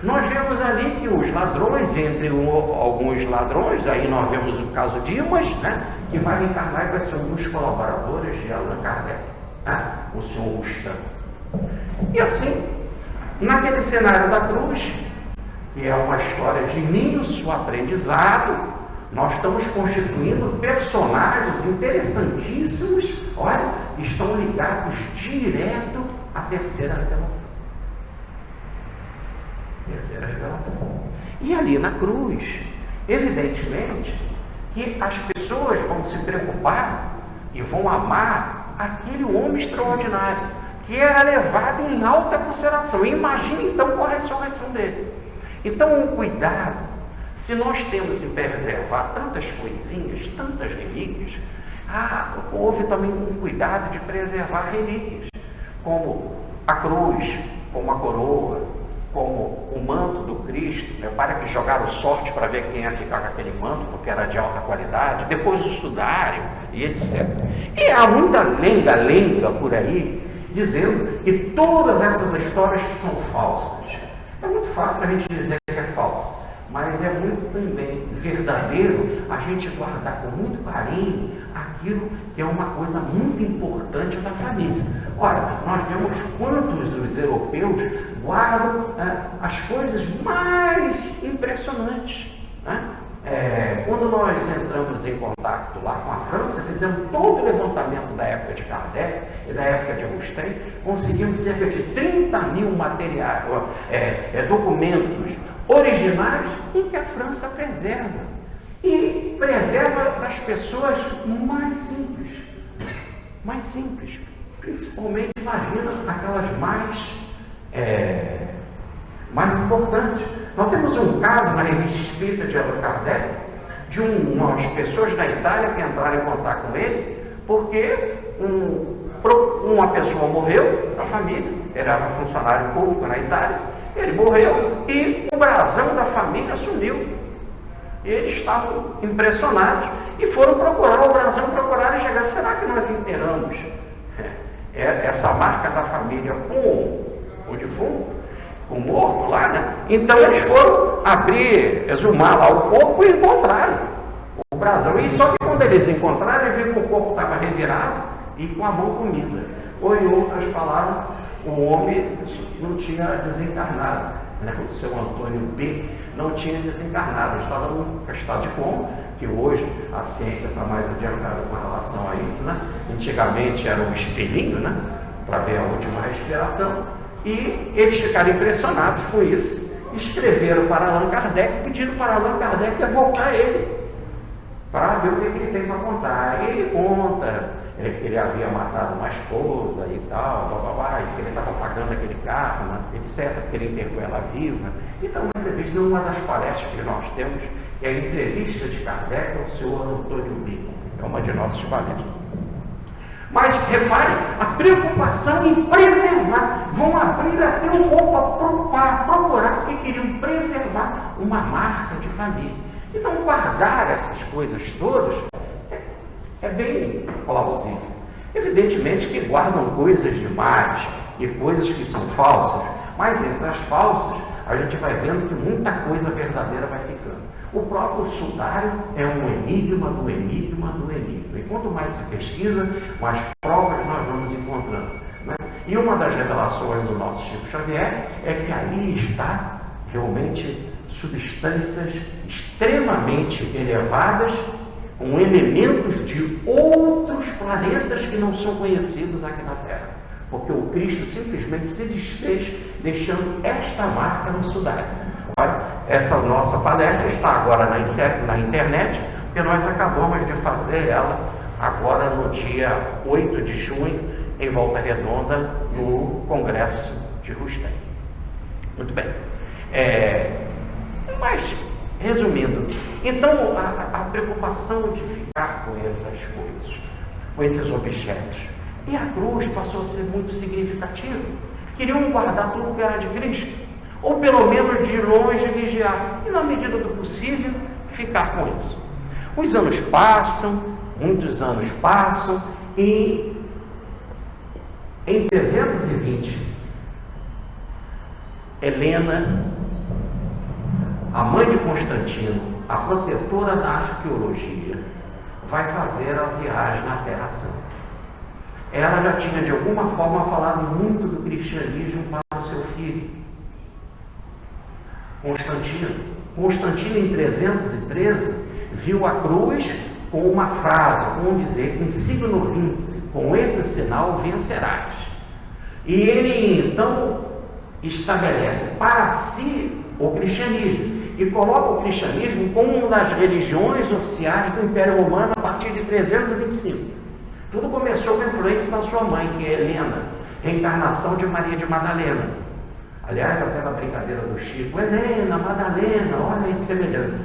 Nós vemos ali que os ladrões, entre alguns ladrões, aí nós vemos o caso Dimas, que vai encarnar e vai ser um dos colaboradores de Allan Kardec, o senhor Rostand. E assim, naquele cenário da cruz, que é uma história de imenso aprendizado, nós estamos constituindo personagens interessantíssimos, olha, que estão ligados direto à terceira revelação. Terceira revelação. E ali na cruz, evidentemente, que as pessoas vão se preocupar e vão amar aquele homem extraordinário, que era levado em alta consideração. Imagine então com a ressurreição dele. Então, o cuidado, se nós temos em preservar tantas coisinhas, tantas relíquias, houve também um cuidado de preservar relíquias, como a cruz, como a coroa, como o manto do Cristo. Repara que jogaram sorte para ver quem ia ficar com aquele manto, porque era de alta qualidade, depois estudaram e etc. E há muita lenda por aí, dizendo que todas essas histórias são falsas. É muito fácil a gente dizer que é falso, mas é muito também verdadeiro a gente guardar com muito carinho aquilo que é uma coisa muito importante da família. Olha, nós vemos quantos os europeus guardam as coisas mais impressionantes. Quando nós entramos em contato lá com a França, fizemos todo o levantamento da época de Kardec e da época de Agustin, conseguimos cerca de 30 mil materiais, documentos originais em que a França preserva. E preserva das pessoas mais simples. Mais simples. Principalmente, imagina, aquelas mais importantes. Nós temos um caso na revista Espírita de Allan Kardec, de umas pessoas da Itália que entraram em contato com ele, porque uma pessoa morreu da família, era um funcionário público na Itália, ele morreu e o brasão da família sumiu. Eles estavam impressionados e foram procurar o brasão, procuraram e chegaram, será que nós enterramos essa marca da família com o defunto? O morto lá, Então eles foram exumar lá o corpo e encontraram o brasão. E só que quando eles encontraram, eles viram que o corpo estava revirado e com a mão comida. Ou em outras palavras, o homem não tinha desencarnado. O seu Antônio B não tinha desencarnado, ele estava num estado de coma, que hoje a ciência está mais adiantada com relação a isso. Antigamente era um espelhinho, para ver a última respiração. E eles ficaram impressionados com isso. Escreveram para Allan Kardec, pedindo para Allan Kardec evocar ele, para ver o que ele tem para contar. E ele conta que ele havia matado uma esposa e tal, e que ele estava pagando aquele carro, etc., que ele enterrou ela viva. Então, uma entrevista, uma das palestras que nós temos, é a entrevista de Kardec ao senhor Antônio Bico. É uma de nossas palestras. Mas, repare, a preocupação em preservar. Vão abrir até um pouco para procurar, porque queriam preservar uma marca de família. Então, guardar essas coisas todas é bem plausível. Evidentemente que guardam coisas demais e coisas que são falsas, mas entre as falsas, a gente vai vendo que muita coisa verdadeira vai ficando. O próprio sudário é um enigma do enigma do enigma. E quanto mais se pesquisa, mais provas nós vamos encontrando. E uma das revelações do nosso Chico Xavier é que ali está realmente substâncias extremamente elevadas, com elementos de outros planetas que não são conhecidos aqui na Terra. Porque o Cristo simplesmente se desfez, deixando esta marca no Sudário. Olha, essa nossa palestra está agora na internet, porque nós acabamos de fazer ela agora no dia 8 de junho, em Volta Redonda, no Congresso de Rustém. Muito bem. Mas, resumindo, então a preocupação de ficar com essas coisas, com esses objetos, e a cruz passou a ser muito significativa. Queriam guardar tudo que era de Cristo, ou pelo menos de longe vigiar, e na medida do possível, ficar com isso. Os anos passam, muitos anos passam, e em 320, Helena, a mãe de Constantino, a protetora da arqueologia, vai fazer a viagem na Terra Santa. Ela já tinha de alguma forma falado muito do cristianismo para o seu filho, Constantino. Constantino, em 313, viu a cruz com uma frase, como dizer, insigno vince, com esse sinal vencerás. E ele então estabelece para si o cristianismo e coloca o cristianismo como uma das religiões oficiais do Império Romano a partir de 325. Tudo começou com a influência da sua mãe, que é Helena, reencarnação de Maria de Madalena. Aliás, até na brincadeira do Chico, Helena, Madalena, olha a semelhança.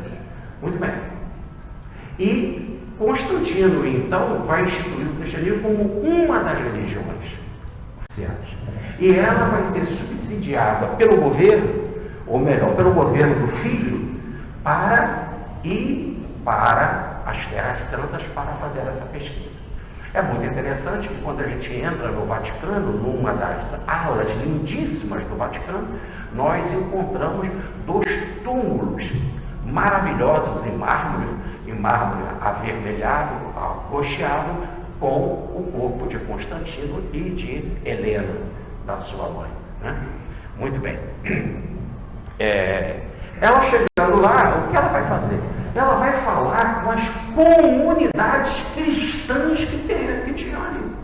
Muito bem. E Constantino, então, vai instituir o cristianismo como uma das religiões oficiais. E ela vai ser subsidiada pelo governo, ou melhor, pelo governo do filho, para ir para as Terras Santas para fazer essa pesquisa. É muito interessante que quando a gente entra no Vaticano, numa das alas lindíssimas do Vaticano, nós encontramos 2 túmulos maravilhosos em mármore avermelhado, rocheado, com o corpo de Constantino e de Helena, da sua mãe. Né? Muito bem. Ela chegando lá, o que ela vai fazer? Ela vai falar com as comunidades cristãs que tinham ali.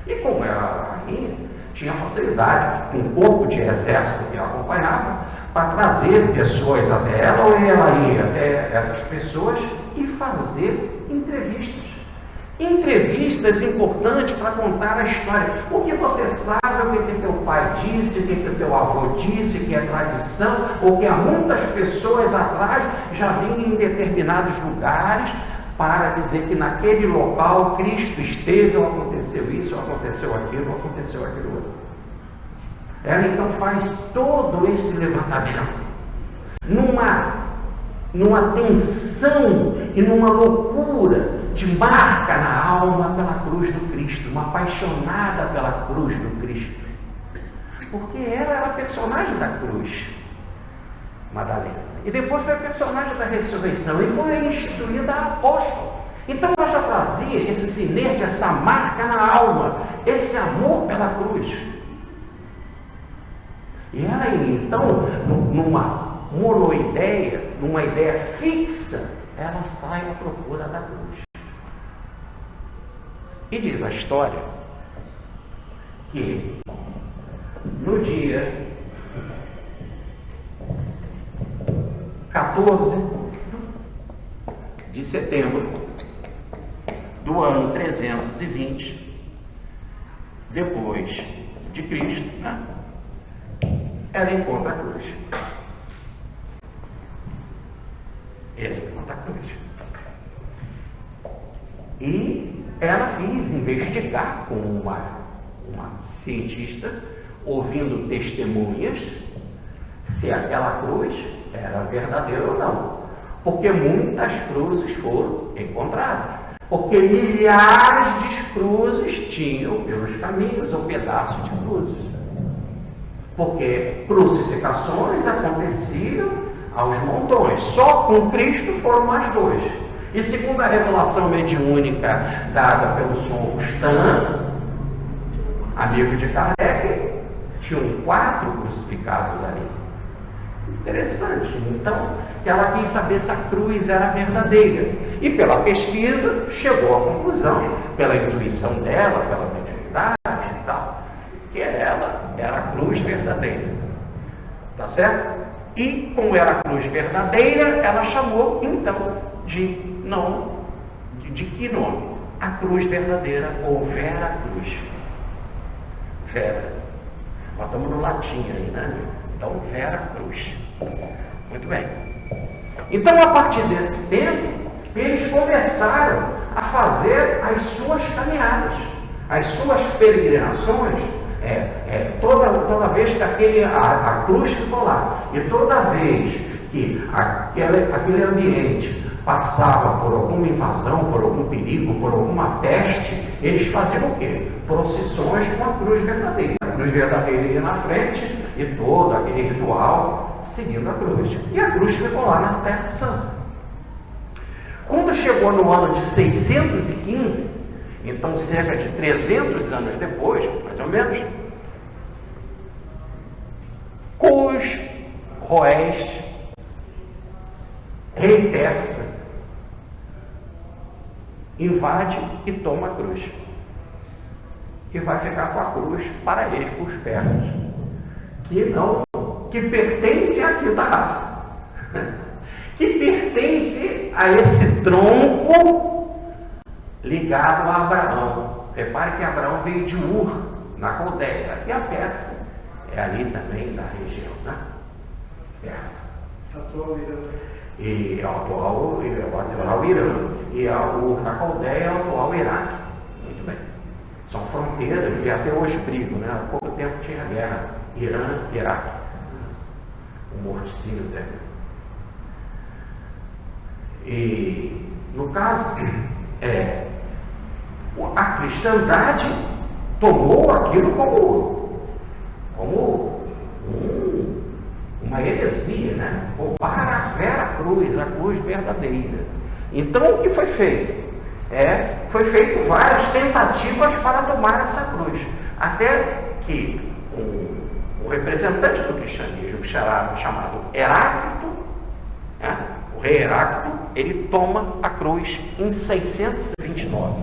E como era a rainha, tinha facilidade, com um corpo de exército que a acompanhava, para trazer pessoas até ela, ou ela ia até essas pessoas e fazer entrevistas. Entrevistas importantes para contar a história. O que você sabe, o que teu pai disse, o que teu avô disse, que é tradição, ou que há muitas pessoas atrás já vinham em determinados lugares para dizer que naquele local Cristo esteve, ou aconteceu isso, ou aconteceu aquilo, ou aconteceu aquilo outro. Ela então faz todo esse levantamento numa tensão e numa loucura de marca na alma pela cruz do Cristo, uma apaixonada pela cruz do Cristo. Porque ela era a personagem da cruz, Madalena. E depois foi a personagem da ressurreição e foi instituída a apóstola. Então ela já trazia esse sinete, essa marca na alma, esse amor pela cruz. E ela então, numa monoideia, numa ideia fixa, ela sai à procura da cruz. E diz a história que no dia 14 de setembro do ano 320, depois de Cristo, né? Ela encontra a cruz. Ela encontra a cruz. E ela quis investigar com uma cientista, ouvindo testemunhas, se aquela cruz era verdadeira ou não. Porque muitas cruzes foram encontradas. Porque milhares de cruzes tinham pelos caminhos ou pedaços de cruzes. Porque crucificações aconteciam aos montões. Só com Cristo foram mais 2. E segundo a revelação mediúnica dada pelo São Augustin, amigo de Kardec, tinham 4 crucificados ali. Interessante. Então, ela quis saber se a cruz era verdadeira. E pela pesquisa, chegou à conclusão, pela intuição dela, pela mediunidade e tal, que ela era a cruz verdadeira. Tá certo? E, como era a cruz verdadeira, ela chamou, então, de que nome? A cruz verdadeira, ou Vera Cruz. Vera. Nós estamos no latim aí, né? Então, Vera Cruz. Muito bem. Então, a partir desse tempo, eles começaram a fazer as suas caminhadas, as suas peregrinações, toda vez que a cruz ficou lá, e toda vez que aquele ambiente passava por alguma invasão, por algum perigo, por alguma peste, eles faziam o quê? Procissões com a cruz verdadeira. A cruz verdadeira ia na frente e todo aquele ritual seguindo a cruz. E a cruz ficou lá na Terra Santa. Quando chegou no ano de 615, então cerca de 300 anos depois, mais ou menos, Cus Roés, rei persa, invade e toma a cruz. E vai ficar com a cruz para ele, os persas, que pertence à quinta raça, que pertence a esse tronco ligado a Abraão. Repare que Abraão veio de Ur, na Caldeia, e a Pérsia é ali também da região, né? Perto. E é o atual Irã, e na Caldeia é o atual Iraque. Muito bem. São fronteiras e até hoje brigam, né? Há pouco tempo tinha guerra Irã e Iraque. O morticínio dele. E no caso, a cristandade tomou aquilo como uma heresia, né? Ou para a Vera Cruz, a cruz verdadeira. Então o que foi feito? Foi feito várias tentativas para tomar essa cruz, até que o representante do cristianismo, chamado Heráclito, o rei Heráclito, ele toma a cruz em 629,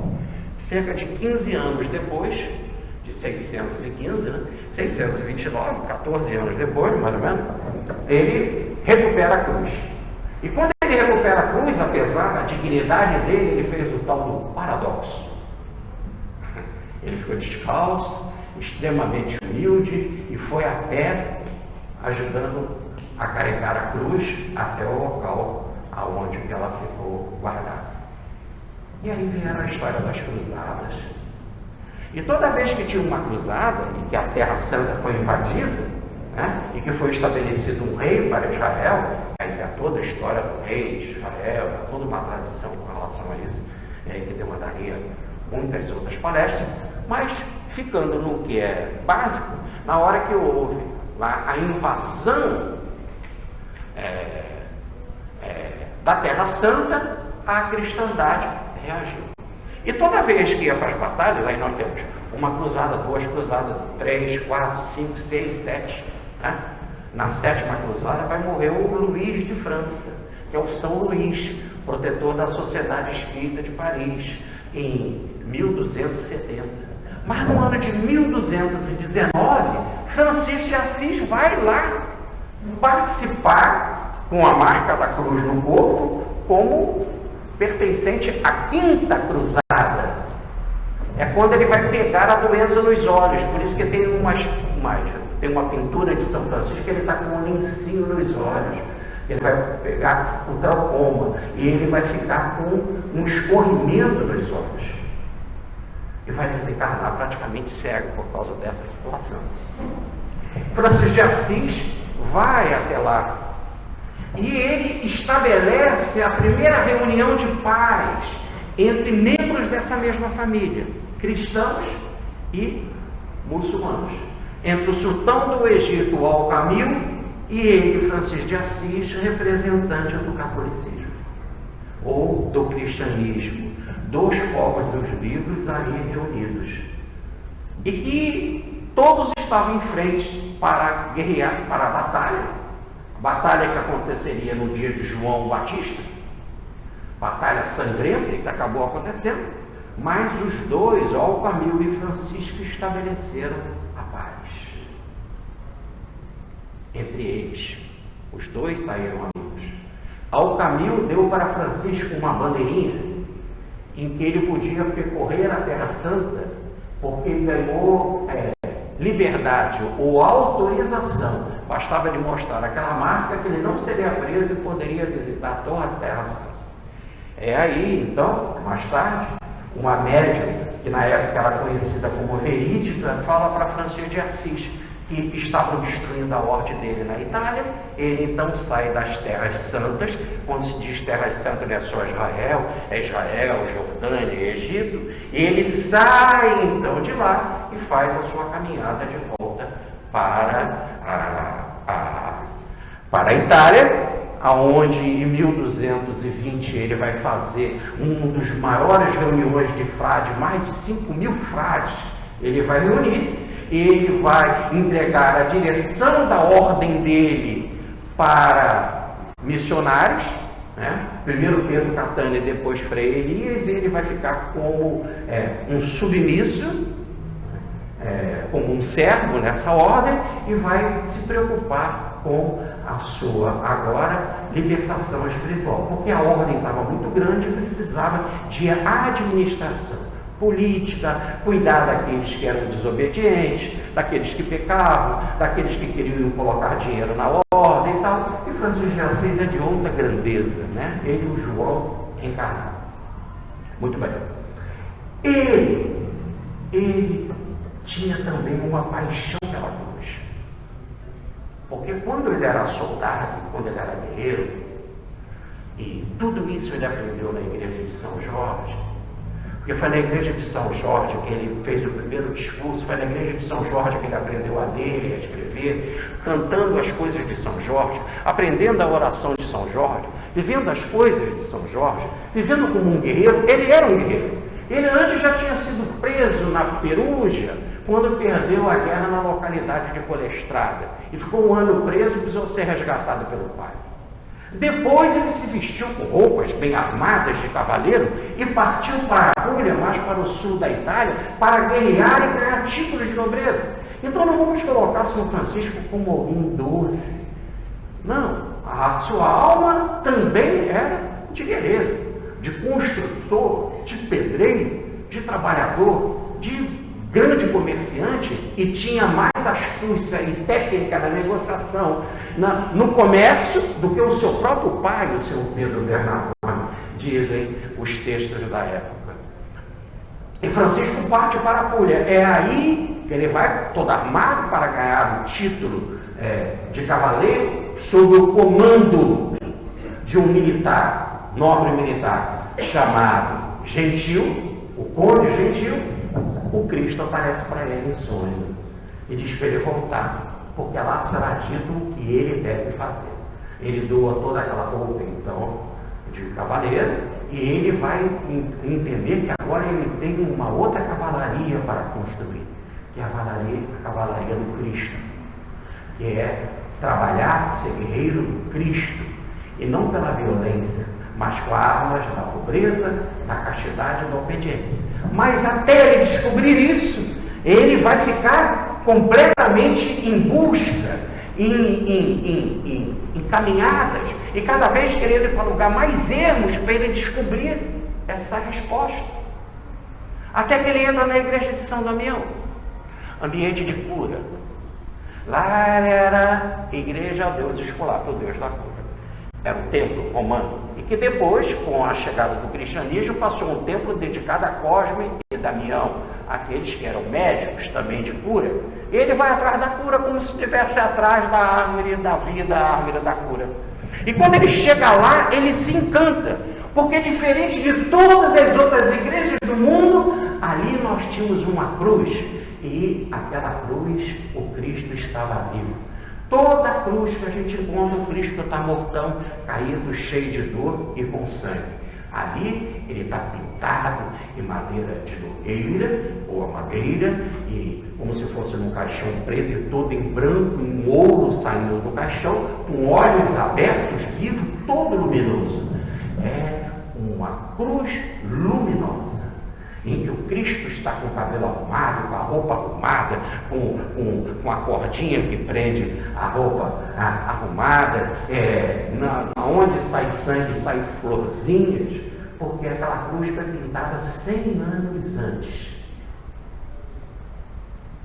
cerca de 15 anos depois de 615, né? 629, 14 anos depois, mais ou menos, ele recupera a cruz. E quando ele recupera a cruz, apesar da dignidade dele, ele fez o tal do paradoxo. Ele ficou descalço, extremamente humilde, e foi a pé, ajudando a carregar a cruz até o local aonde ela ficou guardada. E aí vieram a história das cruzadas. E toda vez que tinha uma cruzada, e que a Terra Santa foi invadida, né, e que foi estabelecido um rei para Israel, aí tem toda a história do rei de Israel, toda uma tradição com relação a isso, que demandaria muitas outras palestras, mas ficando no que é básico, na hora que houve lá a invasão da Terra Santa, a cristandade reagiu. E toda vez que ia para as batalhas, aí nós temos uma cruzada, 2 cruzadas, 3, 4, 5, 6, 7. Né? Na 7ª cruzada vai morrer o Luís de França, que é o São Luís, protetor da Sociedade Espírita de Paris, em 1270. Mas no ano de 1219, Francisco de Assis vai lá participar com a marca da cruz no corpo, como pertencente à 5ª cruzada. É quando ele vai pegar a doença nos olhos. Por isso que tem uma pintura de São Francisco que ele está com um lencinho nos olhos. Ele vai pegar o traucoma e ele vai ficar com um escorrimento nos olhos. E vai desencarnar praticamente cego por causa dessa situação. Francisco de Assis vai até lá. E ele estabelece a primeira reunião de paz entre membros dessa mesma família, cristãos e muçulmanos, entre o sultão do Egito, Al-Kamil, e ele, Francisco de Assis, representante do catolicismo, ou do cristianismo, dos povos dos livros ali reunidos. e que todos estavam em frente para guerrear, para a batalha que aconteceria no dia de João Batista, batalha sangrenta que acabou acontecendo, mas os dois, Alcamil e Francisco, estabeleceram a paz entre eles. Os dois saíram amigos. Alcamil deu para Francisco uma bandeirinha em que ele podia percorrer a Terra Santa, porque ele ganhou liberdade ou autorização. Bastava de mostrar aquela marca que ele não seria preso e poderia visitar toda a Terra Santa. É aí, então, mais tarde, uma médium, que na época era conhecida como Verídica, fala para Francisco de Assis que estavam destruindo a ordem dele na Itália. Ele então sai das Terras Santas. Quando se diz Terras Santas, não é só Israel, é Israel, Jordânia e Egito. Ele sai então de lá e faz a sua caminhada de volta para a Itália, aonde em 1220 ele vai fazer um dos maiores reuniões de frades, mais de 5.000 frades ele vai reunir. Ele vai entregar a direção da ordem dele para missionários, né? Primeiro Pedro Catani e depois Frei Elias. Ele vai ficar como um submisso, como um servo nessa ordem, e vai se preocupar com a sua agora libertação espiritual, porque a ordem estava muito grande e precisava de administração política, cuidar daqueles que eram desobedientes, daqueles que pecavam, daqueles que queriam colocar dinheiro na ordem e tal. E Francisco de Assis é de outra grandeza, né? Ele e o João encarnado. Muito bem. Ele tinha também uma paixão pela cruz. Porque quando ele era soldado, quando ele era guerreiro, e tudo isso ele aprendeu na igreja de São Jorge. Porque foi na igreja de São Jorge que ele fez o primeiro discurso, foi na igreja de São Jorge que ele aprendeu a ler e a escrever, cantando as coisas de São Jorge, aprendendo a oração de São Jorge, vivendo as coisas de São Jorge, vivendo como um guerreiro. Ele era um guerreiro. Ele antes já tinha sido preso na Perugia, quando perdeu a guerra na localidade de Colestrada, e ficou um ano preso e precisou ser resgatado pelo pai. Depois ele se vestiu com roupas bem armadas de cavaleiro e partiu para a Puglia, mais para o sul da Itália, para guerrear e ganhar títulos de nobreza. Então não vamos colocar São Francisco como alguém doce. Não, a sua alma também era de guerreiro, de construtor, de pedreiro, de trabalhador, de grande comerciante, e tinha mais astúcia e técnica na negociação, no comércio, do que o seu próprio pai, o seu Pedro Bernardone, dizem os textos da época. E Francisco parte para a Puglia. É aí que ele vai todo armado para ganhar o título de cavaleiro, sob o comando de um militar, nobre militar, chamado Gentil, o Conde Gentil. O Cristo aparece para ele em sonho e diz para ele voltar, porque lá será dito o que ele deve fazer. Ele doa toda aquela roupa, então, de cavaleiro, e ele vai entender que agora ele tem uma outra cavalaria para construir, que é a cavalaria do Cristo, que é trabalhar, ser guerreiro do Cristo, e não pela violência, mas com armas da pobreza, da castidade e da obediência. Mas até ele descobrir isso, ele vai ficar completamente em busca, em caminhadas, e cada vez querendo ir para lugar mais ermos para ele descobrir essa resposta. Até que ele entra na igreja de São Damião, ambiente de cura. Lá era igreja ao Deus Esculápio, o Deus da cura. Era um templo romano, e que depois, com a chegada do cristianismo, passou um templo dedicado a Cosme e Damião, aqueles que eram médicos também de cura. Ele vai atrás da cura como se estivesse atrás da árvore da vida, a árvore da cura. E quando ele chega lá, ele se encanta, porque diferente de todas as outras igrejas do mundo, ali nós tínhamos uma cruz, e aquela cruz, o Cristo estava vivo. Toda a cruz que a gente encontra, o Cristo está mortão, caído, cheio de dor e com sangue. Ali ele está pintado em madeira de nogueira ou a madeira, e como se fosse num caixão preto e todo em branco, um ouro saindo do caixão, com olhos abertos, vivo, todo luminoso. É uma cruz luminosa, em que o Cristo está com o cabelo arrumado, com a roupa arrumada, com a cordinha que prende a roupa arrumada, onde sai sangue, sai florzinhas, porque aquela cruz foi pintada 100 anos antes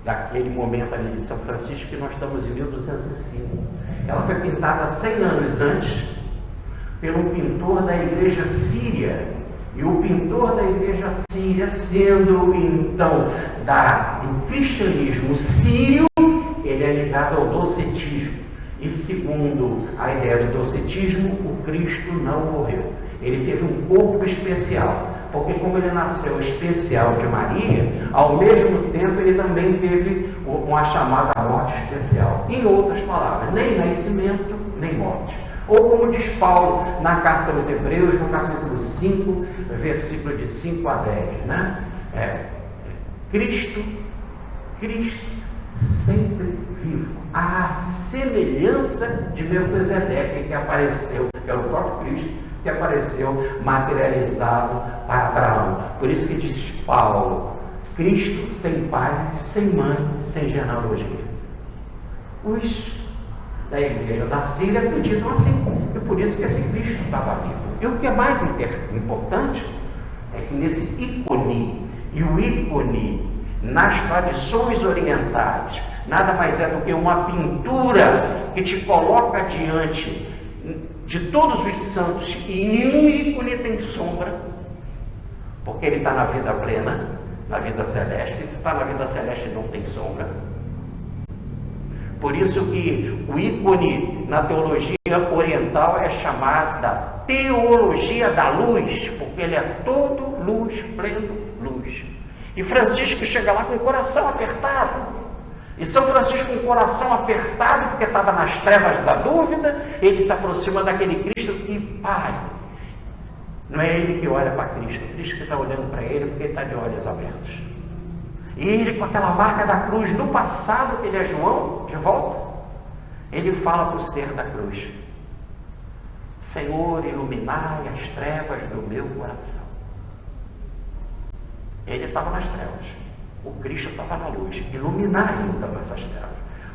daquele momento ali de São Francisco, que nós estamos em 1205. Ela foi pintada 100 anos antes pelo pintor da igreja síria. E o pintor da igreja síria, sendo então do cristianismo sírio, ele é ligado ao docetismo. E segundo a ideia do docetismo, o Cristo não morreu. Ele teve um corpo especial, porque como ele nasceu especial de Maria, ao mesmo tempo ele também teve uma chamada morte especial. Em outras palavras, nem nascimento, nem morte. Ou como diz Paulo na carta aos Hebreus, no capítulo 5, versículo de 5 a 10, né? Cristo sempre vivo, a semelhança de Melquisedeque, que apareceu, que é o próprio Cristo, que apareceu materializado para Abraão. Por isso que diz Paulo, Cristo sem pai, sem mãe, sem genealogia. Os da igreja da Síria acreditam assim, e por isso que esse Cristo estava vivo. E o que é mais importante é que nesse ícone, e o ícone nas tradições orientais nada mais é do que uma pintura que te coloca diante de todos os santos, e nenhum ícone tem sombra, porque ele está na vida plena, na vida celeste. Se está na vida celeste, não tem sombra. Por isso que o ícone na teologia oriental é chamada teologia da luz, porque ele é todo luz, pleno luz. E Francisco chega lá com o coração apertado. E São Francisco, com o coração apertado, porque estava nas trevas da dúvida, ele se aproxima daquele Cristo que, Pai, não é ele que olha para Cristo, é Cristo que está olhando para ele, porque ele está de olhos abertos. E ele, com aquela marca da cruz no passado, que ele é João, de volta, ele fala para o ser da cruz: Senhor, iluminai as trevas do meu coração. Ele estava nas trevas, o Cristo estava na luz. Iluminai então essas trevas,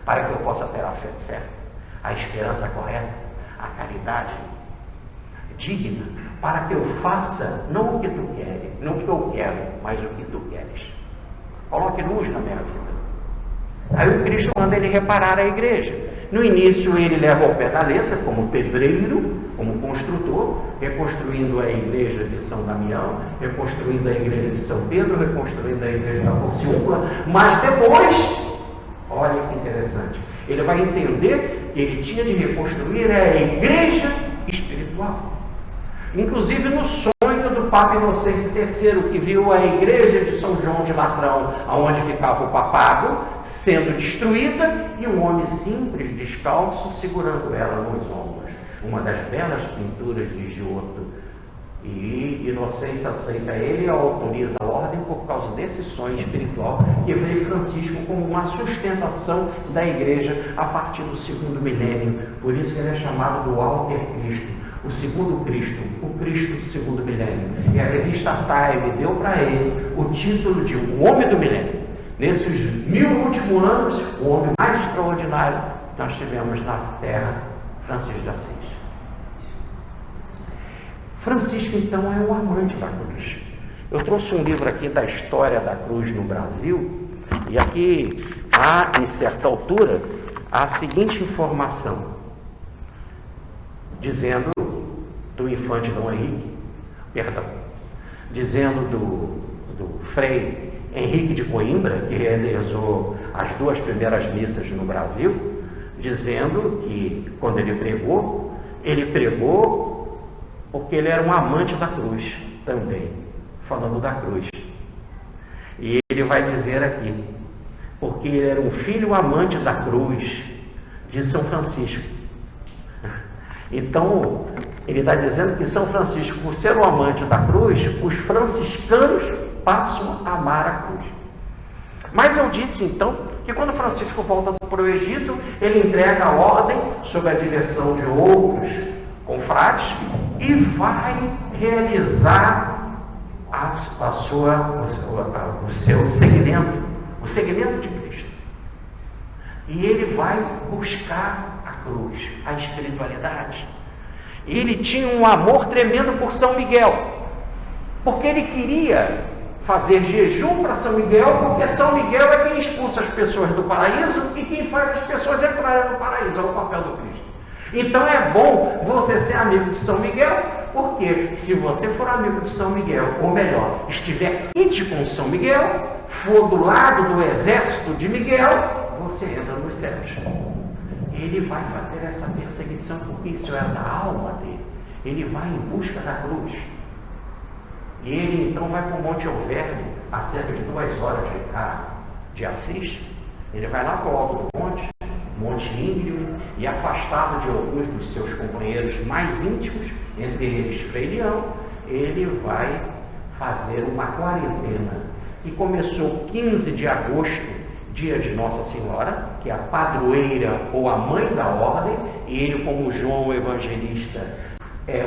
para que eu possa ter a fé certa, a esperança correta, a caridade digna, para que eu faça não o que tu queres, não o que eu quero, mas o que tu queres. Coloque luz na minha vida. Aí o Cristo manda ele reparar a igreja. No início ele leva ao pé da letra, como pedreiro, como construtor, reconstruindo a igreja de São Damião, reconstruindo a igreja de São Pedro, reconstruindo a igreja da Porciúncula. Mas depois, olha que interessante, ele vai entender que ele tinha de reconstruir a igreja espiritual. Inclusive no sonho do Papa Inocêncio III, que viu a igreja de São João de Latrão, onde ficava o papado, sendo destruída, e um homem simples, descalço, segurando ela nos ombros. Uma das belas pinturas de Giotto. E Inocêncio aceita ele e autoriza a ordem por causa desse sonho espiritual que veio Francisco como uma sustentação da igreja a partir do segundo milênio. Por isso que ele é chamado do Alter Cristo, o segundo Cristo, o Cristo do segundo milênio. E a revista Time deu para ele o título de o Homem do Milênio. Nesses 1000 últimos anos, o homem mais extraordinário que nós tivemos na Terra, Francisco de Assis. Francisco, então, é o amante da cruz. Eu trouxe um livro aqui da história da cruz no Brasil, e aqui há, em certa altura, a seguinte informação, dizendo do infante Dom Henrique, dizendo do Frei Henrique de Coimbra, que realizou as 2 primeiras missas no Brasil, dizendo que quando ele pregou porque ele era um amante da cruz também, falando da cruz. E ele vai dizer aqui, porque ele era um filho amante da cruz de São Francisco. Então, Ele está dizendo que São Francisco, por ser um amante da cruz, os franciscanos passam a amar a cruz. Mas eu disse então que quando Francisco volta para o Egito, ele entrega a ordem sob a direção de outros confrades e vai realizar o seu segmento, o segmento de Cristo. E ele vai buscar a cruz, a espiritualidade. E ele tinha um amor tremendo por São Miguel, porque ele queria fazer jejum para São Miguel, porque São Miguel é quem expulsa as pessoas do paraíso e quem faz as pessoas entrarem no paraíso, é o papel do Cristo. Então é bom você ser amigo de São Miguel, porque se você for amigo de São Miguel, ou melhor, estiver quente com São Miguel, for do lado do exército de Miguel, você entra nos céus. Ele vai fazer essa perseguição, porque isso é da alma dele. Ele vai em busca da cruz. E ele então vai para o Monte Alverne, a cerca de 2 horas de carro de Assis. Ele vai lá para o alto do monte, Monte Íngreme, e afastado de alguns dos seus companheiros mais íntimos, entre eles Frei Leão, ele vai fazer uma quarentena que começou 15 de agosto, dia de Nossa Senhora, que é a padroeira ou a mãe da ordem, e ele, como João o Evangelista, é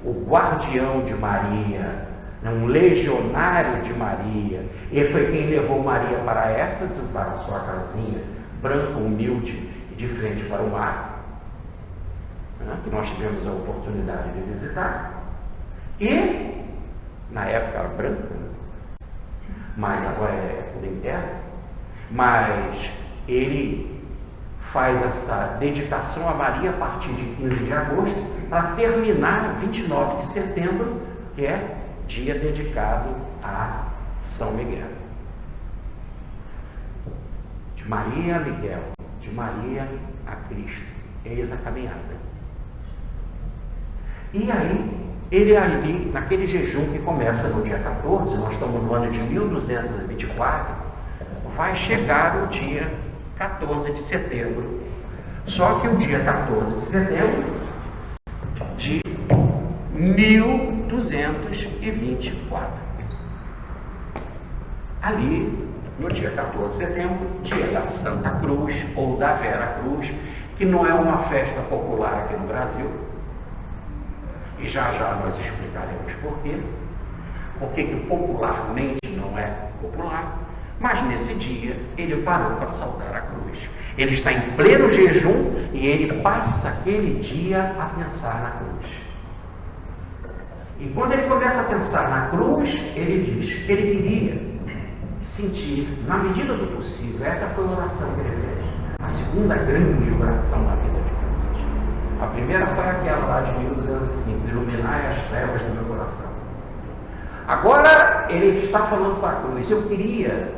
o guardião de Maria, um legionário de Maria. Ele foi quem levou Maria para Éfeso, para a sua casinha branca, humilde, e de frente para o mar, que nós tivemos a oportunidade de visitar. E, na época era branca, mas agora é tudo em terra. Mas ele faz essa dedicação a Maria a partir de 15 de agosto, para terminar 29 de setembro, que é dia dedicado a São Miguel. De Maria a Miguel, de Maria a Cristo, eis a caminhada. E aí, ele ali, naquele jejum que começa no dia 14, nós estamos no ano de 1224, vai chegar o dia 14 de setembro. Só que o dia 14 de setembro de 1224. Ali, no dia 14 de setembro, dia da Santa Cruz ou da Vera Cruz, que não é uma festa popular aqui no Brasil, e já já nós explicaremos por quê. Porque que popularmente não é popular. Mas nesse dia, ele parou para saudar a cruz. Ele está em pleno jejum e ele passa aquele dia a pensar na cruz. E quando ele começa a pensar na cruz, ele diz que ele queria sentir, na medida do possível, essa foi a oração que ele fez. A segunda grande oração da vida de Francisco. A primeira foi aquela lá de 1205, iluminai as trevas do meu coração. Agora ele está falando para a cruz. Eu queria,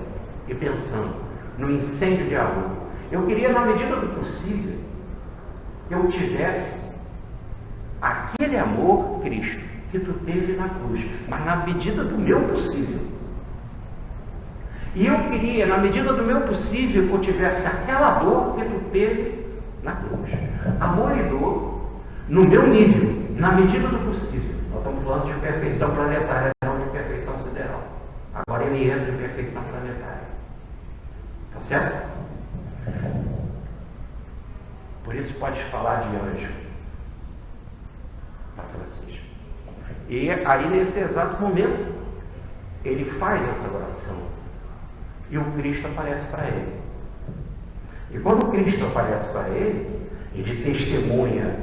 e pensando no incêndio de amor, eu queria, na medida do possível, que eu tivesse aquele amor, Cristo, que tu teve na cruz, mas na medida do meu possível. E eu queria, na medida do meu possível, que eu tivesse aquela dor que tu teve na cruz. Amor e dor, no meu nível, na medida do possível. Nós estamos falando de perfeição planetária, não de perfeição sideral. Agora ele entra em perfeição planetária. Tá certo? Por isso pode falar de anjo para Francisco. E aí, nesse exato momento, ele faz essa oração. E o Cristo aparece para ele. E quando o Cristo aparece para ele, e de testemunha,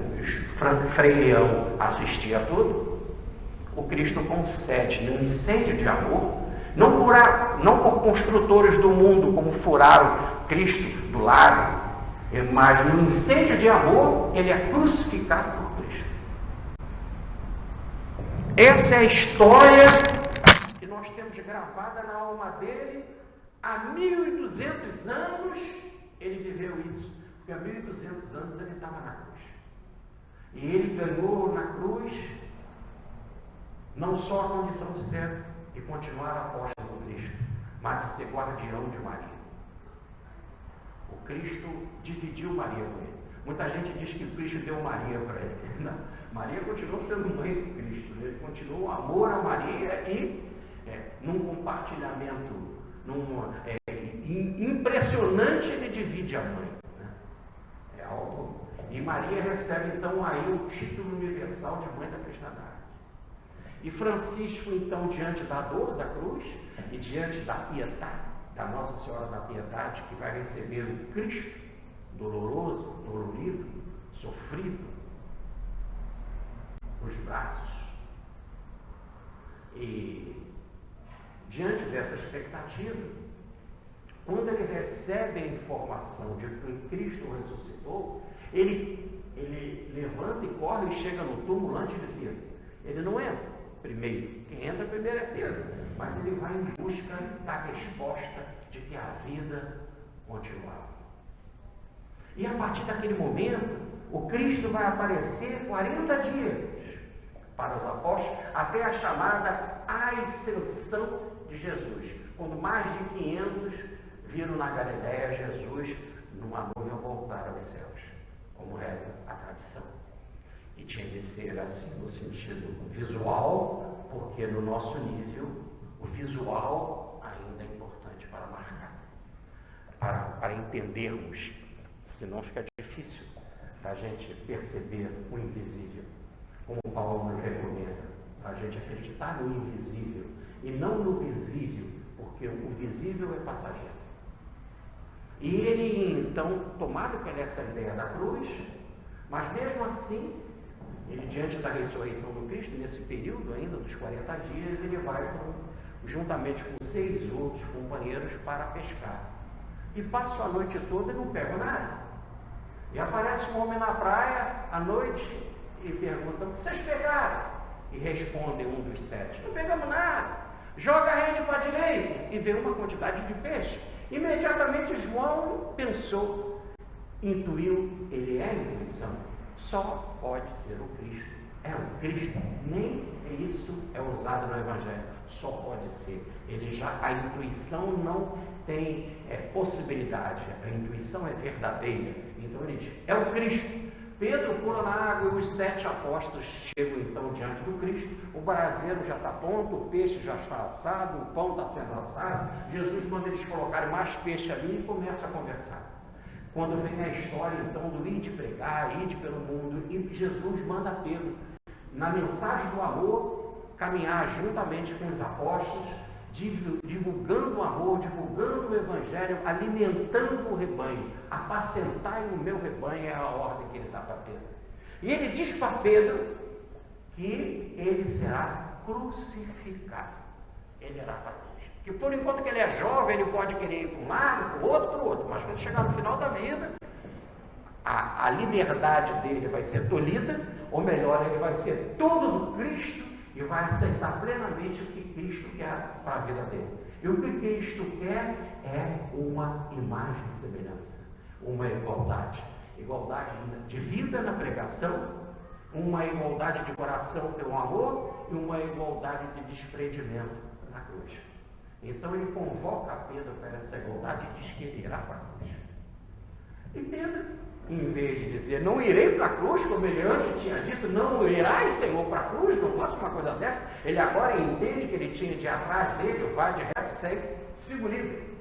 Frei Leão assistia a tudo, o Cristo concede num incêndio de amor, não por construtores do mundo, como furaram Cristo do lado, mas no incêndio de amor, ele é crucificado por Cristo. Essa é a história que nós temos gravada na alma dele. Há 1200 anos ele viveu isso, porque há 1200 anos ele estava na cruz. E ele ganhou na cruz não só a condição de ser e continuar apóstolo do Cristo, mas de ser guardião de Maria. O Cristo dividiu Maria com ele. Muita gente diz que Cristo deu Maria para ele. Não. Maria continuou sendo mãe de Cristo. Ele continuou o amor a Maria e num compartilhamento, impressionante, ele divide a mãe. Né? É algo. E Maria recebe então aí o título universal de mãe da cristandade. E Francisco, então, diante da dor da cruz e diante da piedade, da Nossa Senhora da Piedade, que vai receber o Cristo doloroso, dolorido, sofrido, os braços. E diante dessa expectativa, quando ele recebe a informação de que Cristo ressuscitou, ele levanta e corre e chega no túmulo antes de Pedro. Ele não entra primeiro. Quem entra primeiro é Pedro. Mas ele vai em busca da resposta de que a vida continuava. E a partir daquele momento, o Cristo vai aparecer 40 dias para os apóstolos, até a chamada ascensão de Jesus. Quando mais de 500 viram na Galiléia Jesus numa nuvem voltar aos céus, como reza a tradição. E tinha de ser assim no sentido visual, porque no nosso nível, o visual ainda é importante para marcar, para entendermos, senão fica difícil a gente perceber o invisível, como Paulo nos recomenda, a gente acreditar no invisível e não no visível, porque o visível é passageiro. E ele, então, tomado por essa ideia da cruz, mas mesmo assim, ele, diante da ressurreição do Cristo, nesse período ainda dos 40 dias, ele vai juntamente com 6 outros companheiros para pescar. E passa a noite toda e não pega nada. E aparece um homem na praia à noite e pergunta: o que vocês pegaram? E responde um dos 7: não pegamos nada. Joga a rede para a direita e vê uma quantidade de peixe. Imediatamente João pensou, intuiu, ele é a intuição. Só pode ser o Cristo. É o Cristo. Nem isso é usado no Evangelho. Só pode ser. A intuição não tem possibilidade. A intuição é verdadeira. Então ele diz: é o Cristo. Pedro pula na água e os 7 apóstolos chegam então diante do Cristo. O braseiro já está pronto, o peixe já está assado, o pão está sendo assado. Jesus manda eles colocarem mais peixe ali e começa a conversar. Quando vem a história então do ide pregar, ide pelo mundo, e Jesus manda Pedro, na mensagem do amor, caminhar juntamente com os apóstolos, divulgando o amor, divulgando o Evangelho, alimentando o rebanho. Apacentai o meu rebanho é a ordem que ele dá para Pedro. E ele diz para Pedro que ele será crucificado. Ele era para Deus. Que por enquanto que ele é jovem, ele pode querer ir para um lado, para o outro, mas quando chegar no final da vida, a liberdade dele vai ser tolhida, ou melhor, ele vai ser tudo do Cristo e vai aceitar plenamente o que Cristo quer para a vida dele. E o que Cristo quer é uma imagem e semelhança, uma igualdade. Igualdade de vida na pregação, uma igualdade de coração pelo amor e uma igualdade de desprendimento na cruz. Então ele convoca Pedro para essa igualdade e diz que ele irá para a cruz. E Pedro, em vez de dizer, não irei para a cruz, como ele antes tinha dito, não irás, Senhor, para a cruz, não faço uma coisa dessa, ele agora entende que ele tinha de ir atrás dele, o vai de reto, segue, sigo livre.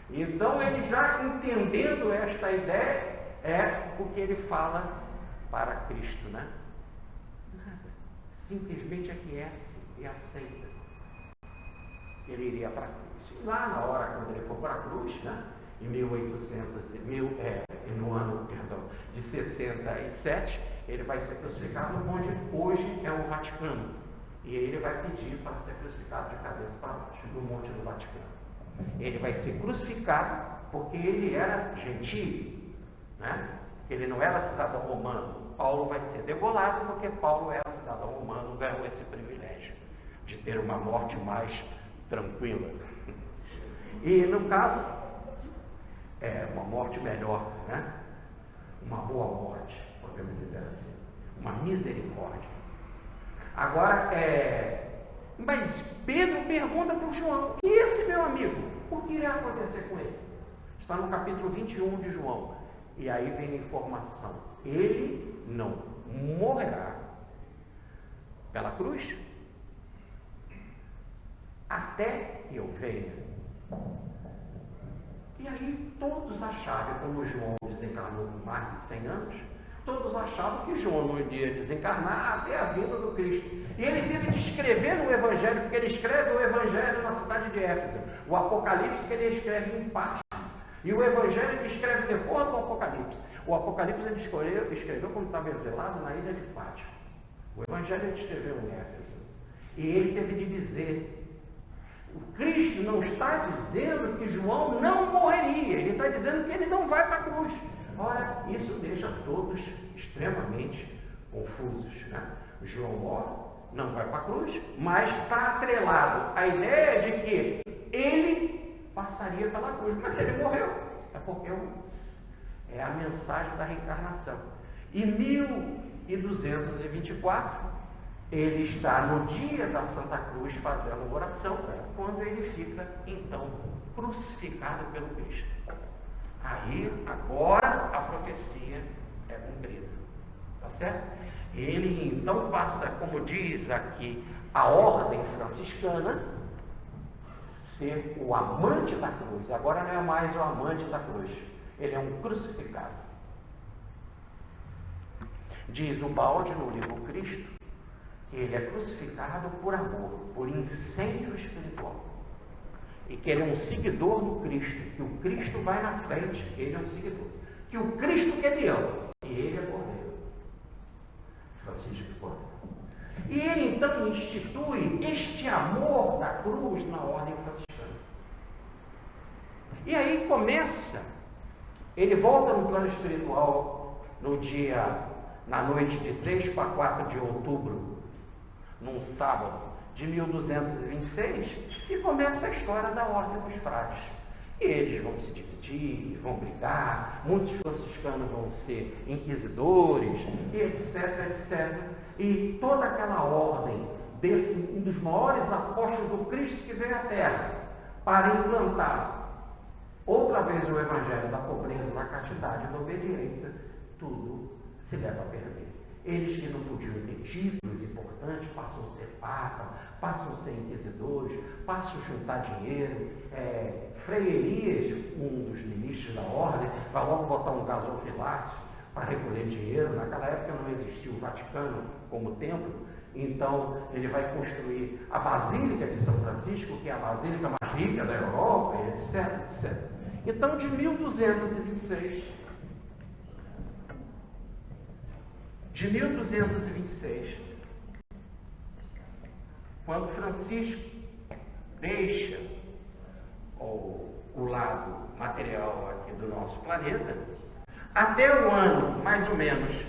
Então ele já entendendo esta ideia, é o que ele fala para Cristo, né? Nada. Simplesmente aquece e aceita. Ele iria para a cruz. E lá na hora, quando ele for para a cruz, né? Em no ano de 67, ele vai ser crucificado onde hoje é o Vaticano. E ele vai pedir para ser crucificado de cabeça para baixo, no Monte do Vaticano. Ele vai ser crucificado porque ele era gentio, né? Ele não era cidadão romano. Paulo vai ser degolado porque Paulo era cidadão romano, ganhou esse privilégio de ter uma morte mais tranquila. E no caso, uma morte melhor, né? Uma boa morte, podemos dizer assim, uma misericórdia. Agora, mas Pedro pergunta para o João: e esse meu amigo, o que irá acontecer com ele? Está no capítulo 21 de João. E aí vem a informação: ele não morrerá pela cruz até que eu venha. E aí todos achavam, como João desencarnou com mais de 100 anos, todos achavam que João não iria desencarnar até a vinda do Cristo. E ele teve de escrever no Evangelho, porque ele escreve o Evangelho na cidade de Éfeso. O Apocalipse que ele escreve em parte. E o Evangelho ele escreve depois do Apocalipse. O Apocalipse ele escreveu quando estava exilado na ilha de Fátima. O Evangelho ele escreveu em Éfeso. E ele teve de dizer: o Cristo não está dizendo que João não morreria, ele está dizendo que ele não vai para a cruz. Ora, isso deixa todos extremamente confusos, né? João morre, não vai para a cruz, mas está atrelado à ideia de que ele passaria pela cruz. Mas se ele morreu, é porque é a mensagem da reencarnação. Em 1224, ele está no dia da Santa Cruz fazendo oração, quando ele fica, então, crucificado pelo Cristo. Aí, agora, a profecia é cumprida. Tá certo? Ele, então, passa, como diz aqui, a ordem franciscana, ser o amante da cruz. Agora não é mais o amante da cruz. Ele é um crucificado. Diz o Balde no livro Cristo, que ele é crucificado por amor, por incêndio espiritual. E que ele é um seguidor do Cristo, que o Cristo vai na frente, ele é um seguidor. Que o Cristo que ele ama, e ele é cordeiro. Francisco Cordeiro. E ele então institui este amor da cruz na ordem franciscana. E aí começa, ele volta no plano espiritual na noite de 3 para 4 de outubro, num sábado de 1226, e começa a história da ordem dos frades. E eles vão se dividir, vão brigar, muitos franciscanos vão ser inquisidores, e etc, etc. E toda aquela ordem um dos maiores apóstolos do Cristo que veio à Terra para implantar outra vez o Evangelho da pobreza, da castidade e da obediência, tudo se leva a perder. Eles que não podiam ter títulos importantes passam a ser papa, passam a ser inquisidores, passam a juntar dinheiro. Frei Elias, um dos ministros da ordem, vai logo botar um gasofilácio para recolher dinheiro. Naquela época não existia o Vaticano como templo, então ele vai construir a Basílica de São Francisco, que é a basílica mais rica da Europa, etc, etc. Então, de 1226, quando Francisco deixa o lado material aqui do nosso planeta, até o ano, mais ou menos,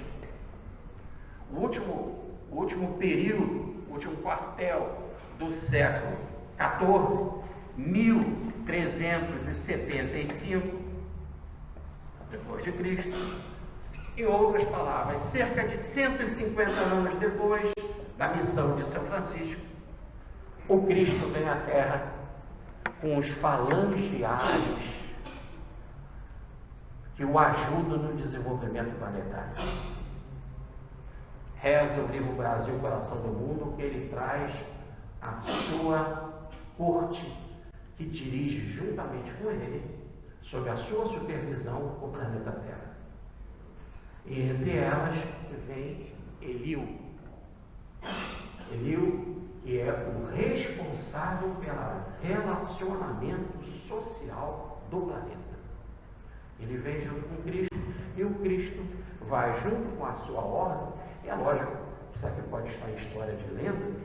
o último período, o último quartel do século XIV, 1375, depois de Cristo. Em outras palavras, cerca de 150 anos depois da missão de São Francisco, o Cristo vem à Terra com os falangeares que o ajudam no desenvolvimento planetário. Reza o livro Brasil, Coração do Mundo, que ele traz a sua corte, que dirige juntamente com ele, sob a sua supervisão, o planeta Terra. E entre elas vem Eliu. Eliu, que é o responsável pelo relacionamento social do planeta. Ele vem junto com Cristo, e o Cristo vai junto com a sua ordem. E é lógico, isso aqui pode estar em história de lenda,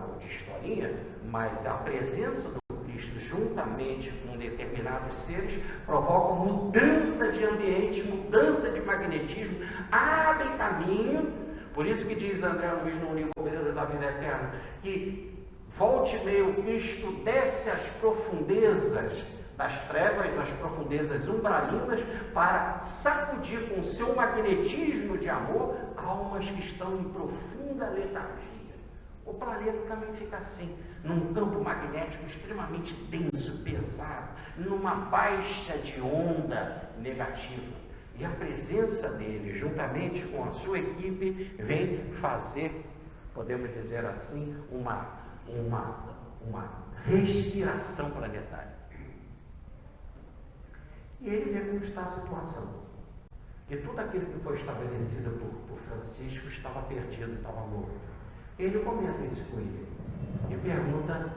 ou de historinha, mas a presença do Cristo juntamente com determinados seres provoca mudança de ambiente, mudança de magnetismo, abre caminho. Por isso que diz André Luiz no livro Obreiro da Vida Eterna, que volte e meia o Cristo desce às profundezas das trevas, nas profundezas umbralinas, para sacudir com seu magnetismo de amor almas que estão em profunda letargia. O planeta também fica assim, num campo magnético extremamente denso, pesado, numa baixa de onda negativa. E a presença dele, juntamente com a sua equipe, vem fazer, podemos dizer assim, uma respiração planetária. E ele vê como está a situação. Que tudo aquilo que foi estabelecido por Francisco estava perdido, estava morto. Ele comenta isso com ele e pergunta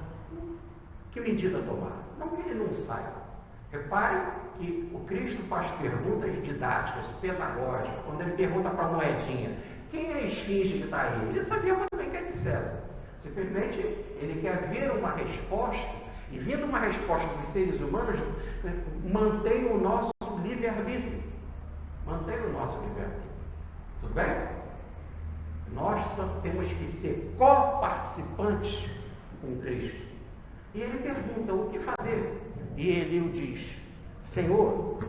que medida tomar. Não que ele não saiba. Repare que o Cristo faz perguntas didáticas, pedagógicas. Quando ele pergunta para a moedinha, quem é a esfinge que está aí? Ele sabia muito bem que é de César. Simplesmente ele quer ver uma resposta, e vindo uma resposta dos seres humanos, mantém o nosso livre-arbítrio. Mantém o nosso livre-arbítrio. Tudo bem? Nós só temos que ser coparticipantes com Cristo. E ele pergunta o que fazer. E ele o diz: Senhor,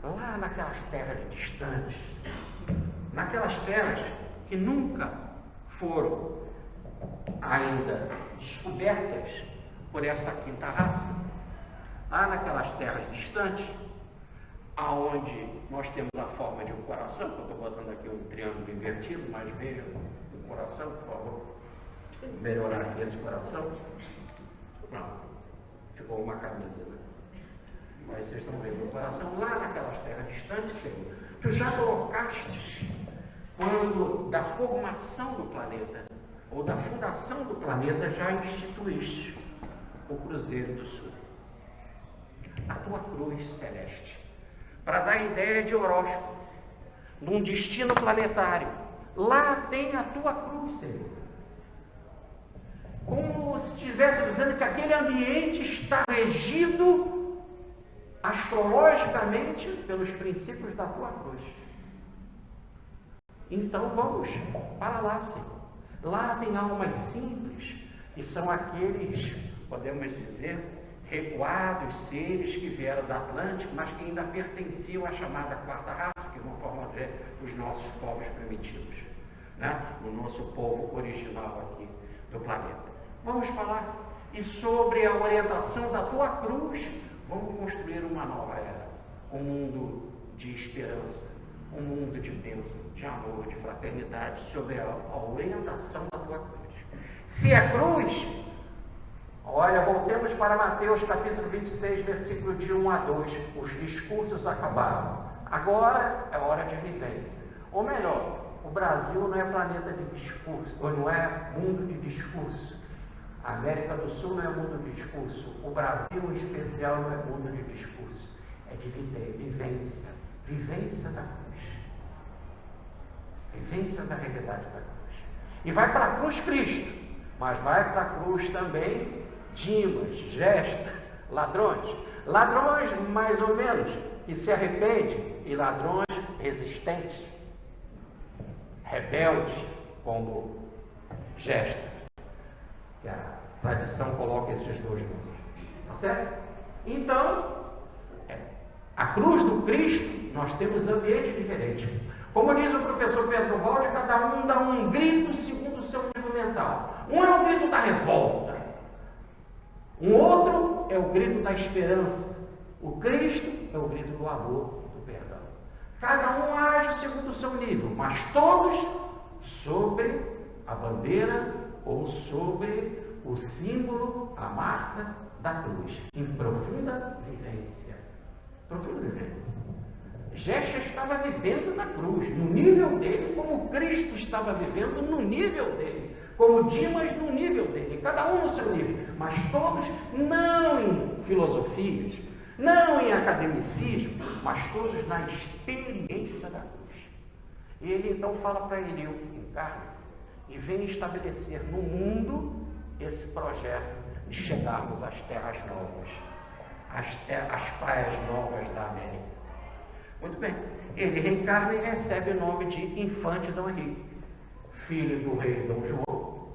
lá naquelas terras distantes, naquelas terras que nunca foram ainda descobertas por essa quinta raça, lá naquelas terras distantes, aonde nós temos a forma de um coração, que eu estou botando aqui um triângulo invertido, mas vejam o coração, por favor. Melhorar aqui esse coração. Pronto. Ficou uma camisa, né? Mas vocês estão vendo o coração lá naquelas terras distantes, Senhor. Tu já colocaste, quando da formação do planeta, ou da fundação do planeta, já instituíste o Cruzeiro do Sul. A tua cruz celeste. Para dar ideia de horóscopo, num destino planetário. Lá tem a tua cruz, Senhor. Como se estivesse dizendo que aquele ambiente está regido astrologicamente pelos princípios da tua cruz. Então vamos para lá, Senhor. Lá tem almas simples, que são aqueles, podemos dizer, recuados seres que vieram da Atlântica, mas que ainda pertenciam à chamada quarta raça, que vão formar os nossos povos primitivos, né? O nosso povo original aqui do planeta. Vamos falar, e sobre a orientação da tua cruz, vamos construir uma nova era, um mundo de esperança, um mundo de bênção, de amor, de fraternidade, sobre a orientação da tua cruz. Se é cruz, olha, voltemos para Mateus capítulo 26, versículo de 1 a 2, os discursos acabaram, agora é hora de vivência, ou melhor, o Brasil não é planeta de discurso, ou não é mundo de discurso. A América do Sul não é mundo de discurso. O Brasil, em especial, não é mundo de discurso. É de vivência. Vivência da cruz. Vivência da realidade da cruz. E vai para a cruz Cristo. Mas vai para a cruz também Dimas, Gesta, ladrões. Ladrões, mais ou menos, que se arrependem. E ladrões resistentes. Rebeldes, como Gesta. Que a tradição coloca esses dois nomes. Tá certo? Então, a cruz do Cristo, nós temos ambiente diferente. Como diz o professor Pedro Rocha, cada um dá um grito segundo o seu nível mental. Um é o grito da revolta. Um outro é o grito da esperança. O Cristo é o grito do amor, do perdão. Cada um age segundo o seu nível, mas todos sobre a bandeira ou sobre o símbolo, a marca da cruz, em profunda vivência. Profunda vivência. Gesta estava vivendo na cruz, no nível dele, como Cristo estava vivendo no nível dele, como Dimas no nível dele, cada um no seu nível, mas todos não em filosofias, não em academicismo, mas todos na experiência da cruz. E ele então fala para ele: eu encarno e vem estabelecer no mundo esse projeto de chegarmos às terras novas, às praias novas da América. Muito bem, ele reencarna e recebe o nome de Infante Dom Henrique, filho do rei Dom João.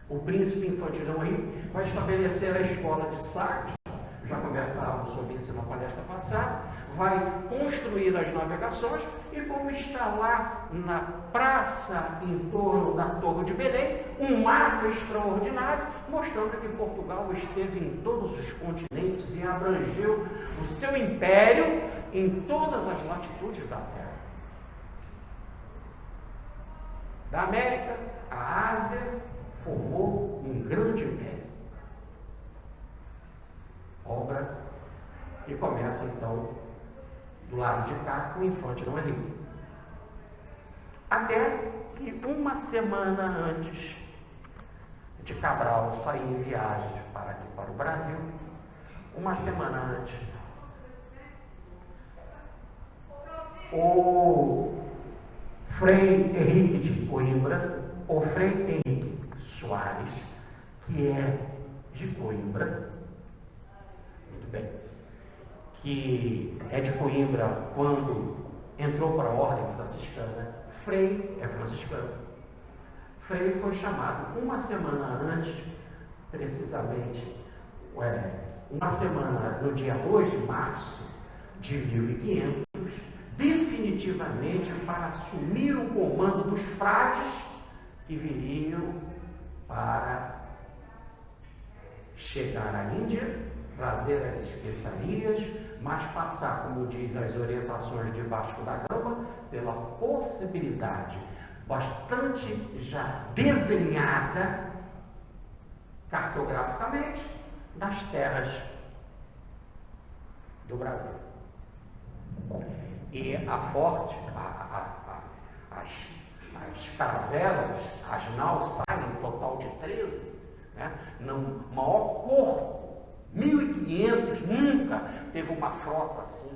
O príncipe Infante Dom Henrique vai estabelecer a escola de Sagres, já conversávamos sobre isso na palestra passada, vai construir as navegações e como está lá na praça em torno da Torre de Belém, um mapa extraordinário, mostrando que Portugal esteve em todos os continentes e abrangeu o seu império em todas as latitudes da Terra. Da América, a Ásia formou um grande império. Obra que começa então do lado de cá com o infante Dom Henrique. Até que uma semana antes de Cabral sair em viagem para aqui para o Brasil, uma semana antes, o Frei Henrique de Coimbra, o Frei Henrique Soares, que é de Coimbra, muito bem, que é de Coimbra quando entrou para a ordem franciscana. Frei é franciscano. Frei foi chamado uma semana antes, precisamente, uma semana no dia 2 de março de 1500, definitivamente para assumir o comando dos frades que viriam para chegar à Índia, trazer as especiarias, mas passar, como diz as orientações de Vasco da Gama, pela possibilidade bastante já desenhada cartograficamente das terras do Brasil. E a forte, as caravelas, as naus saem, um total de 13, né? No maior corpo, 1.500, nunca teve uma frota assim,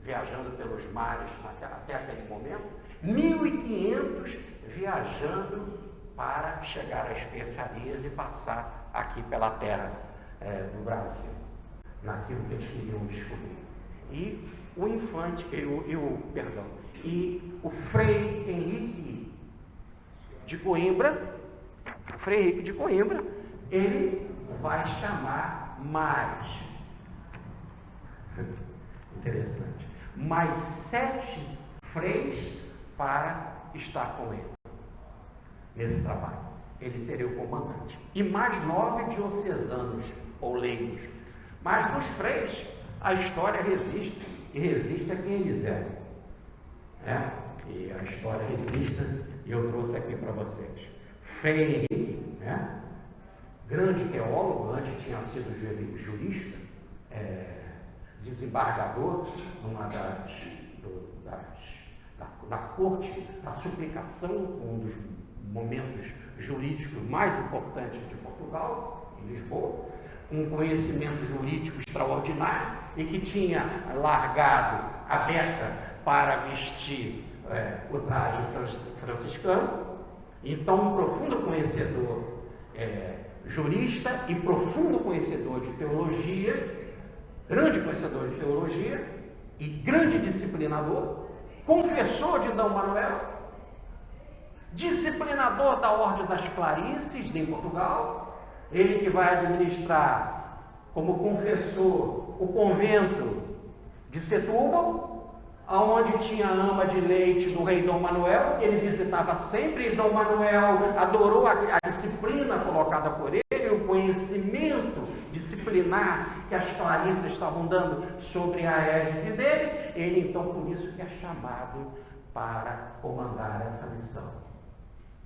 viajando pelos mares até aquele momento, 1.500 viajando para chegar às especiarias e passar aqui pela terra do Brasil, naquilo que eles queriam descobrir. E o infante, e o Frei Henrique de Coimbra, ele vai chamar mais 7 freis para estar com ele nesse trabalho. Ele seria o comandante. E mais 9 diocesanos ou leigos. Mas dos freis, a história resiste, e resiste a quem eles eram. E a história resiste, e eu trouxe aqui para vocês. Frei Henrique, grande teólogo, antes tinha sido jurista, desembargador numa na corte da suplicação, um dos momentos jurídicos mais importantes de Portugal, em Lisboa, um conhecimento jurídico extraordinário e que tinha largado a beca para vestir o traje franciscano. Então, um profundo conhecedor jurista e profundo conhecedor de teologia, grande conhecedor de teologia e grande disciplinador, confessor de D. Manuel, disciplinador da Ordem das Clarices em Portugal, ele que vai administrar como confessor o convento de Setúbal, aonde tinha a ama de leite do rei D. Manuel, que ele visitava sempre, e D. Manuel adorou a disciplina colocada por ele, o conhecimento disciplinar que as Clarissas estavam dando sobre a égide dele. Ele então, por isso que é chamado para comandar essa missão.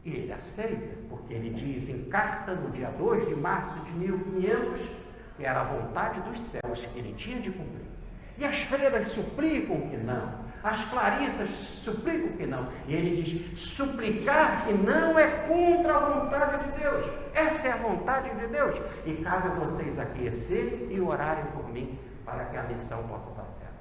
E ele aceita, porque ele diz em carta no dia 2 de março de 1500 que era a vontade dos céus que ele tinha de cumprir. E as freiras suplicam que não, as clarissas suplicam que não. E ele diz: suplicar que não é contra a vontade de Deus. Essa é a vontade de Deus. E cabe a vocês aquecerem e orarem por mim, para que a missão possa dar certo.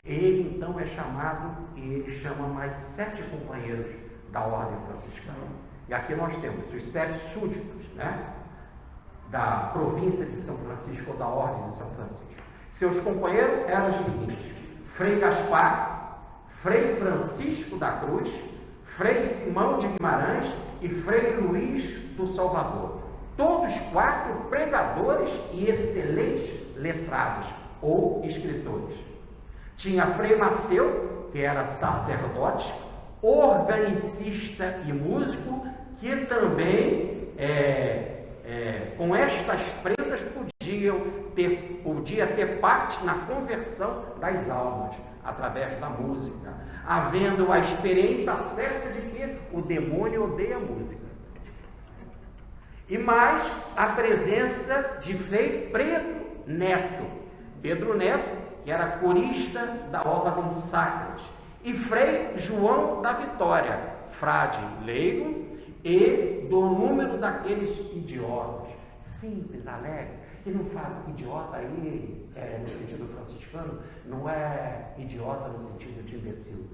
Ele então é chamado, e ele chama mais 7 companheiros da ordem franciscana. E aqui nós temos os 7 súditos, da província de São Francisco, ou da ordem de São Francisco. Seus companheiros eram os seguintes: Frei Gaspar, Frei Francisco da Cruz, Frei Simão de Guimarães e Frei Luís do Salvador. Todos 4 pregadores e excelentes letrados ou escritores. Tinha Frei Maceu, que era sacerdote, organicista e músico, que também com estas prendas igrejas podia ter parte na conversão das almas, através da música, havendo a experiência certa de que o demônio odeia a música. E mais a presença de Frei Pedro Neto, que era corista da Ordem Sacras, e Frei João da Vitória, frade leigo e do número daqueles idiotas, simples, alegres, que não fazem idiota aí, no sentido franciscano, não é idiota no sentido de imbecil,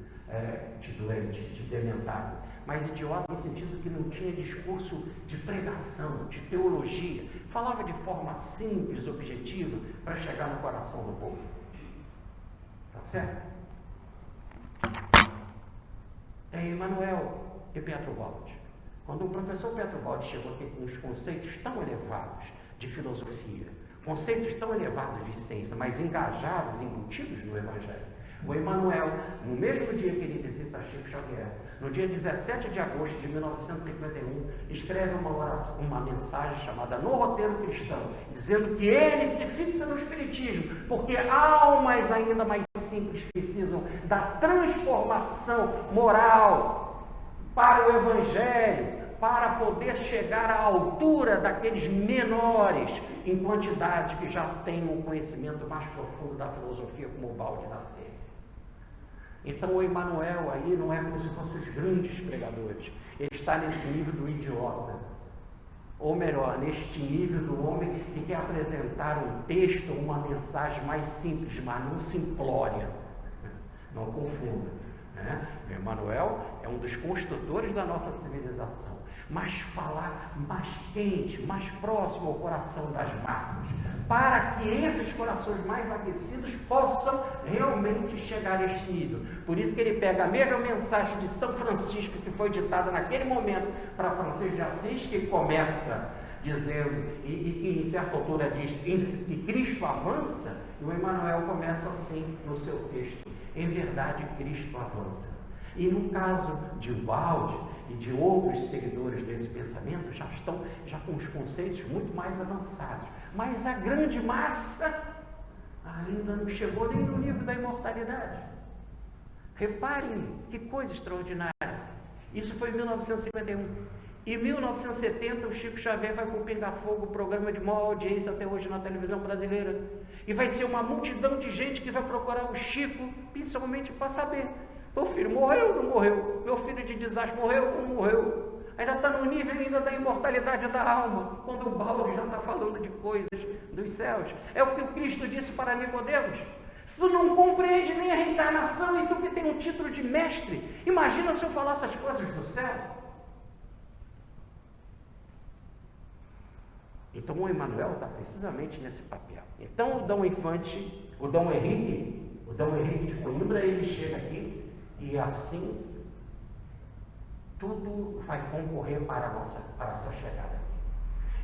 de doente, de dementado, mas idiota no sentido que não tinha discurso de pregação, de teologia, falava de forma simples, objetiva, para chegar no coração do povo. Tá certo? Tem Emmanuel e Pietro-Baldi. Quando o professor Pietro-Baldi chegou aqui com os conceitos tão elevados de filosofia, conceitos tão elevados de ciência, mas engajados, embutidos no Evangelho, o Emmanuel, no mesmo dia que ele visita Chico Xavier, no dia 17 de agosto de 1951, escreve uma mensagem chamada No Roteiro Cristão, dizendo que ele se fixa no Espiritismo, porque almas ainda mais simples precisam da transformação moral para o Evangelho, para poder chegar à altura daqueles menores em quantidade que já têm um conhecimento mais profundo da filosofia, como o balde da ciência. Então o Emmanuel aí não é como se fossem os grandes pregadores, ele está nesse nível do idiota, ou melhor, neste nível do homem que quer apresentar um texto, uma mensagem mais simples, mas não simplória, não confunda, né? O Emmanuel é um dos construtores da nossa civilização, mas falar mais quente, mais próximo ao coração das massas, para que esses corações mais aquecidos possam realmente chegar a este nível. Por isso que ele pega a mesma mensagem de São Francisco, que foi ditada naquele momento para Francisco de Assis, que começa dizendo, e em certa altura diz que Cristo avança, e o Emmanuel começa assim no seu texto: em verdade Cristo avança. E no caso de Baldi e de outros seguidores desse pensamento, já estão com os conceitos muito mais avançados, mas a grande massa ainda não chegou nem no nível da imortalidade. Reparem que coisa extraordinária. Isso foi em 1951. Em 1970, o Chico Xavier vai para o Pinga Fogo, programa de maior audiência até hoje na televisão brasileira. E vai ser uma multidão de gente que vai procurar o Chico, principalmente para saber: meu filho morreu ou não morreu? Meu filho de desastre morreu ou não morreu? Ainda está no nível ainda da imortalidade da alma, quando o Baldo já está falando de coisas dos céus. É o que o Cristo disse para Nicodemos: se tu não compreende nem a reencarnação e tu que tem um título de mestre, imagina se eu falasse as coisas do céu. Então o Emmanuel está precisamente nesse papel. Então o Dom Henrique de Coimbra, ele chega aqui e assim tudo vai concorrer para a nossa chegada.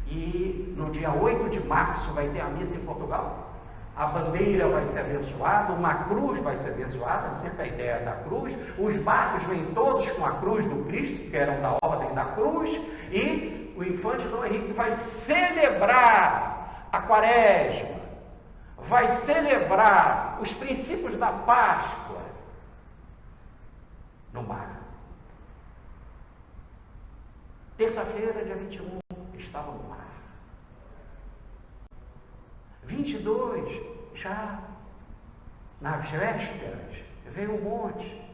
E no dia 8 de março vai ter a missa em Portugal. A bandeira vai ser abençoada, uma cruz vai ser abençoada, sempre a ideia da cruz. Os barcos vêm todos com a cruz do Cristo, que eram da ordem da cruz, e o infante Dom Henrique vai celebrar a Quaresma, vai celebrar os princípios da Páscoa no mar. Terça-feira, dia 21, estava no mar. 22, já nas vésperas, veio um monte.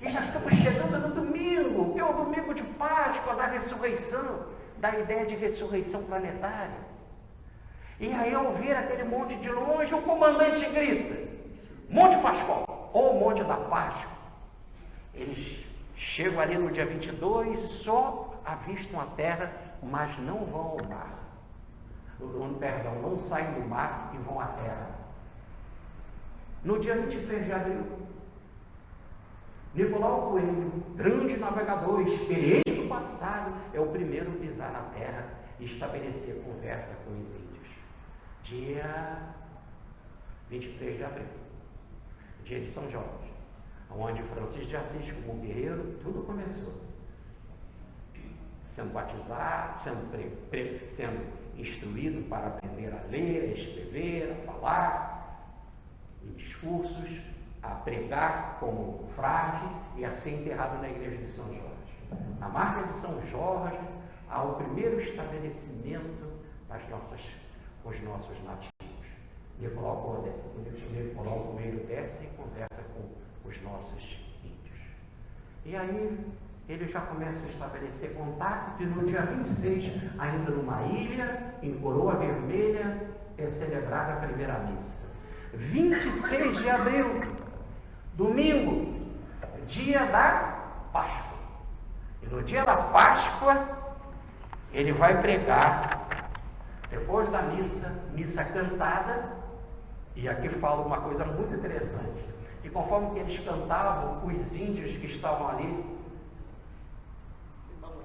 E já estamos chegando no domingo, que é o domingo de Páscoa, da ressurreição, da ideia de ressurreição planetária. E aí, ao ver aquele monte de longe, o comandante grita: Monte Pascoal, ou Monte da Páscoa. Eles chegam ali no dia 22, só avistam a terra, mas não vão ao mar. Perdão, não saem do mar e vão à terra. No dia 23 de abril, Nicolau Coelho, grande navegador, experiente do passado, é o primeiro a pisar na terra e estabelecer conversa com os índios. Dia 23 de abril, dia de São Jorge, onde Francisco de Assis, como guerreiro, tudo começou. Sendo batizado, sendo instruído para aprender a ler, a escrever, a falar, em discursos, a pregar como frade e a ser enterrado na igreja de São Jorge. Na marca de São Jorge há o primeiro estabelecimento com os nossos nativos. Nicolau Coelho desce e conversa com os nossos índios. E aí ele já começa a estabelecer contato, e no dia 26, ainda numa ilha, em Coroa Vermelha, é celebrada a primeira missa. 26 de abril, domingo, dia da Páscoa. E no dia da Páscoa, ele vai pregar, depois da missa cantada, e aqui fala uma coisa muito interessante, que conforme que eles cantavam, os índios que estavam ali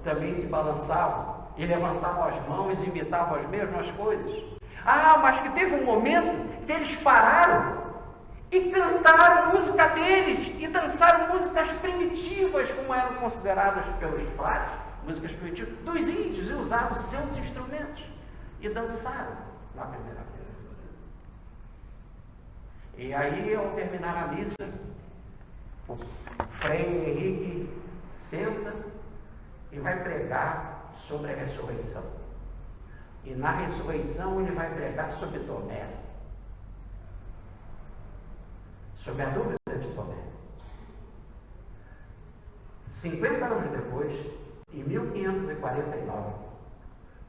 também se balançavam e levantavam as mãos e imitavam as mesmas coisas. Mas que teve um momento que eles pararam e cantaram música deles e dançaram músicas primitivas, como eram consideradas pelos frades, músicas primitivas dos índios, e usaram seus instrumentos e dançaram na primeira vez. E aí, ao terminar a missa, o Frei Henrique senta e vai pregar sobre a ressurreição. E na ressurreição ele vai pregar sobre Tomé, sobre a dúvida de Tomé. 50 anos depois, em 1549,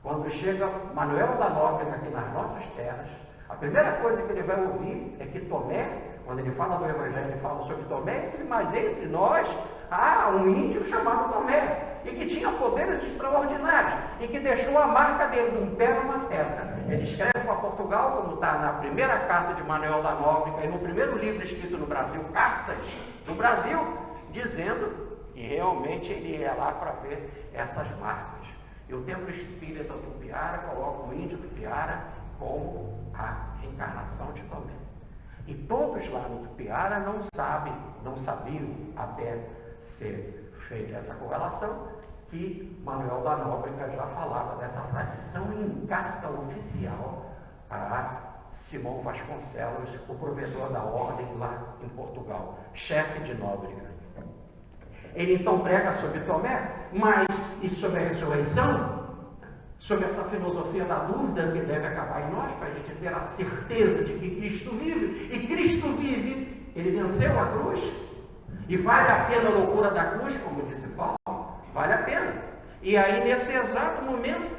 quando chega Manuel da Nóbrega aqui nas nossas terras, a primeira coisa que ele vai ouvir é que Tomé, quando ele fala do Evangelho, ele fala sobre Tomé, mas entre nós há um índio chamado Tomé, e que tinha poderes extraordinários, e que deixou a marca dele de um pé numa pedra. Ele escreve para Portugal, como está na primeira carta de Manuel da Nóbrega, e no primeiro livro escrito no Brasil, Cartas do Brasil, dizendo que realmente ele ia lá para ver essas marcas. E o Templo Espírita do Piara coloca o índio do Piara como a reencarnação de Tomé. E todos lá no Tupiara não sabiam, até ser feita essa correlação, que Manuel da Nóbrega já falava dessa tradição em carta oficial a Simão Vasconcelos, o provedor da ordem lá em Portugal, chefe de Nóbrega. Ele então prega sobre Tomé, mas e sobre a ressurreição, sobre essa filosofia da dúvida que deve acabar em nós, para a gente ter a certeza de que Cristo vive, e Cristo vive, ele venceu a cruz, e vale a pena a loucura da cruz, como disse Paulo, vale a pena. E aí, nesse exato momento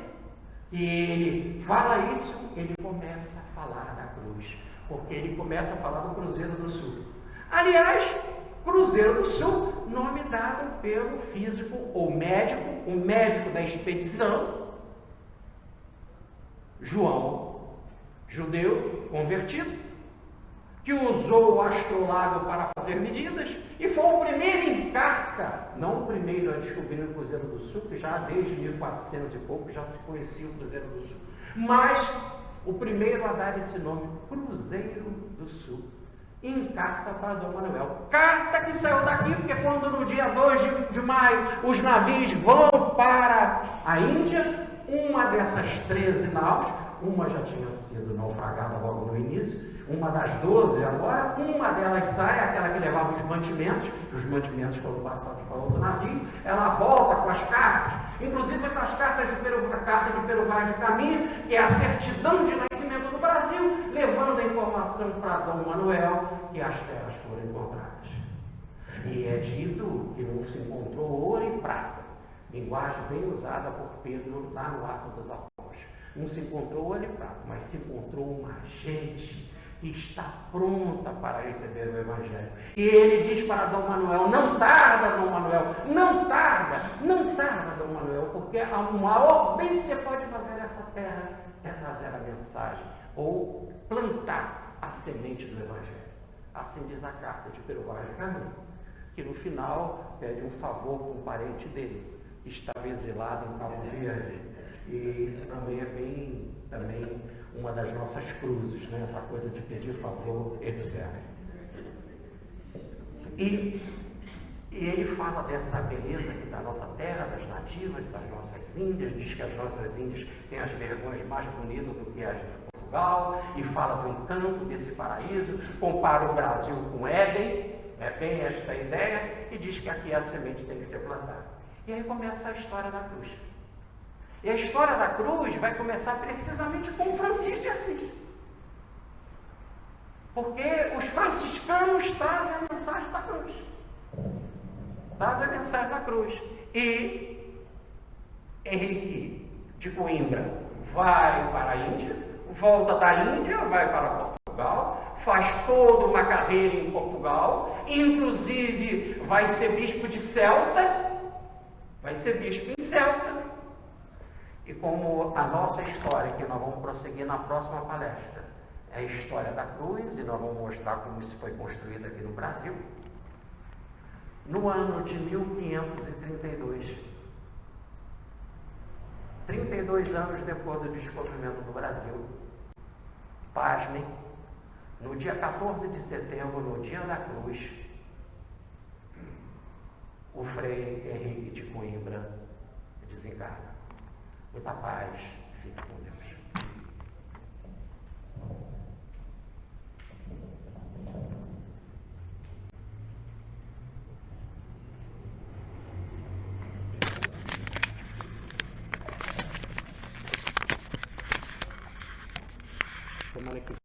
que ele fala isso, ele começa a falar da cruz, porque ele começa a falar do Cruzeiro do Sul. Aliás, Cruzeiro do Sul, nome dado pelo físico ou médico, o médico da expedição, João, judeu convertido, que usou o astrolábio para fazer medidas, e foi o primeiro em carta, não o primeiro a descobrir o Cruzeiro do Sul, que já desde 1400 e pouco já se conhecia o Cruzeiro do Sul, mas o primeiro a dar esse nome, Cruzeiro do Sul, em carta para Dom Manuel. Carta que saiu daqui, porque quando no dia 2 de maio os navios vão para a Índia, uma dessas 13 naus, uma já tinha sido naufragada logo no início, uma das 12 agora, uma delas sai, aquela que levava os mantimentos foram passados para outro navio, ela volta com as cartas, inclusive com as cartas a carta de Peruvaz de Caminho, que é a certidão de nascimento do Brasil, levando a informação para Dom Manuel que as terras foram encontradas. E é dito que não se encontrou ouro e prata, linguagem bem usada por Pedro lá no Ato dos Apóstolos. Não se encontrou ouro e prata, mas se encontrou uma gente que está pronta para receber o Evangelho. E ele diz para Dom Manuel: não tarda, Dom Manuel, não tarda, Dom Manuel, porque o maior bem que você pode fazer nessa terra é trazer a mensagem, ou plantar a semente do Evangelho. Assim diz a carta de Peruvaz de Caminho, que no final pede um favor com um parente dele, que estava exilado em Cabo Verde. E isso também é bem uma das nossas cruzes, né? Essa coisa de pedir favor, etc. E E ele fala dessa beleza aqui da nossa terra, das nativas, das nossas Índias, diz que as nossas Índias têm as vergonhas mais bonitas do que as de Portugal, e fala do encanto desse paraíso, compara o Brasil com Éden, é bem esta ideia, e diz que aqui a semente tem que ser plantada. E aí começa a história da cruz. E a história da cruz vai começar precisamente com Francisco de Assis. Porque os franciscanos trazem a mensagem da cruz. Trazem a mensagem da cruz. E Henrique de Coimbra vai para a Índia, volta da Índia, vai para Portugal, faz toda uma carreira em Portugal, inclusive vai ser bispo de Celta, vai ser bispo em Celta. E como a nossa história, que nós vamos prosseguir na próxima palestra, é a história da cruz, e nós vamos mostrar como isso foi construído aqui no Brasil. No ano de 1532, 32 anos depois do descobrimento do Brasil, pasmem, no dia 14 de setembro, no dia da cruz, o Frei Henrique de Coimbra desencarna. Muita paz, fique com Deus. Semana que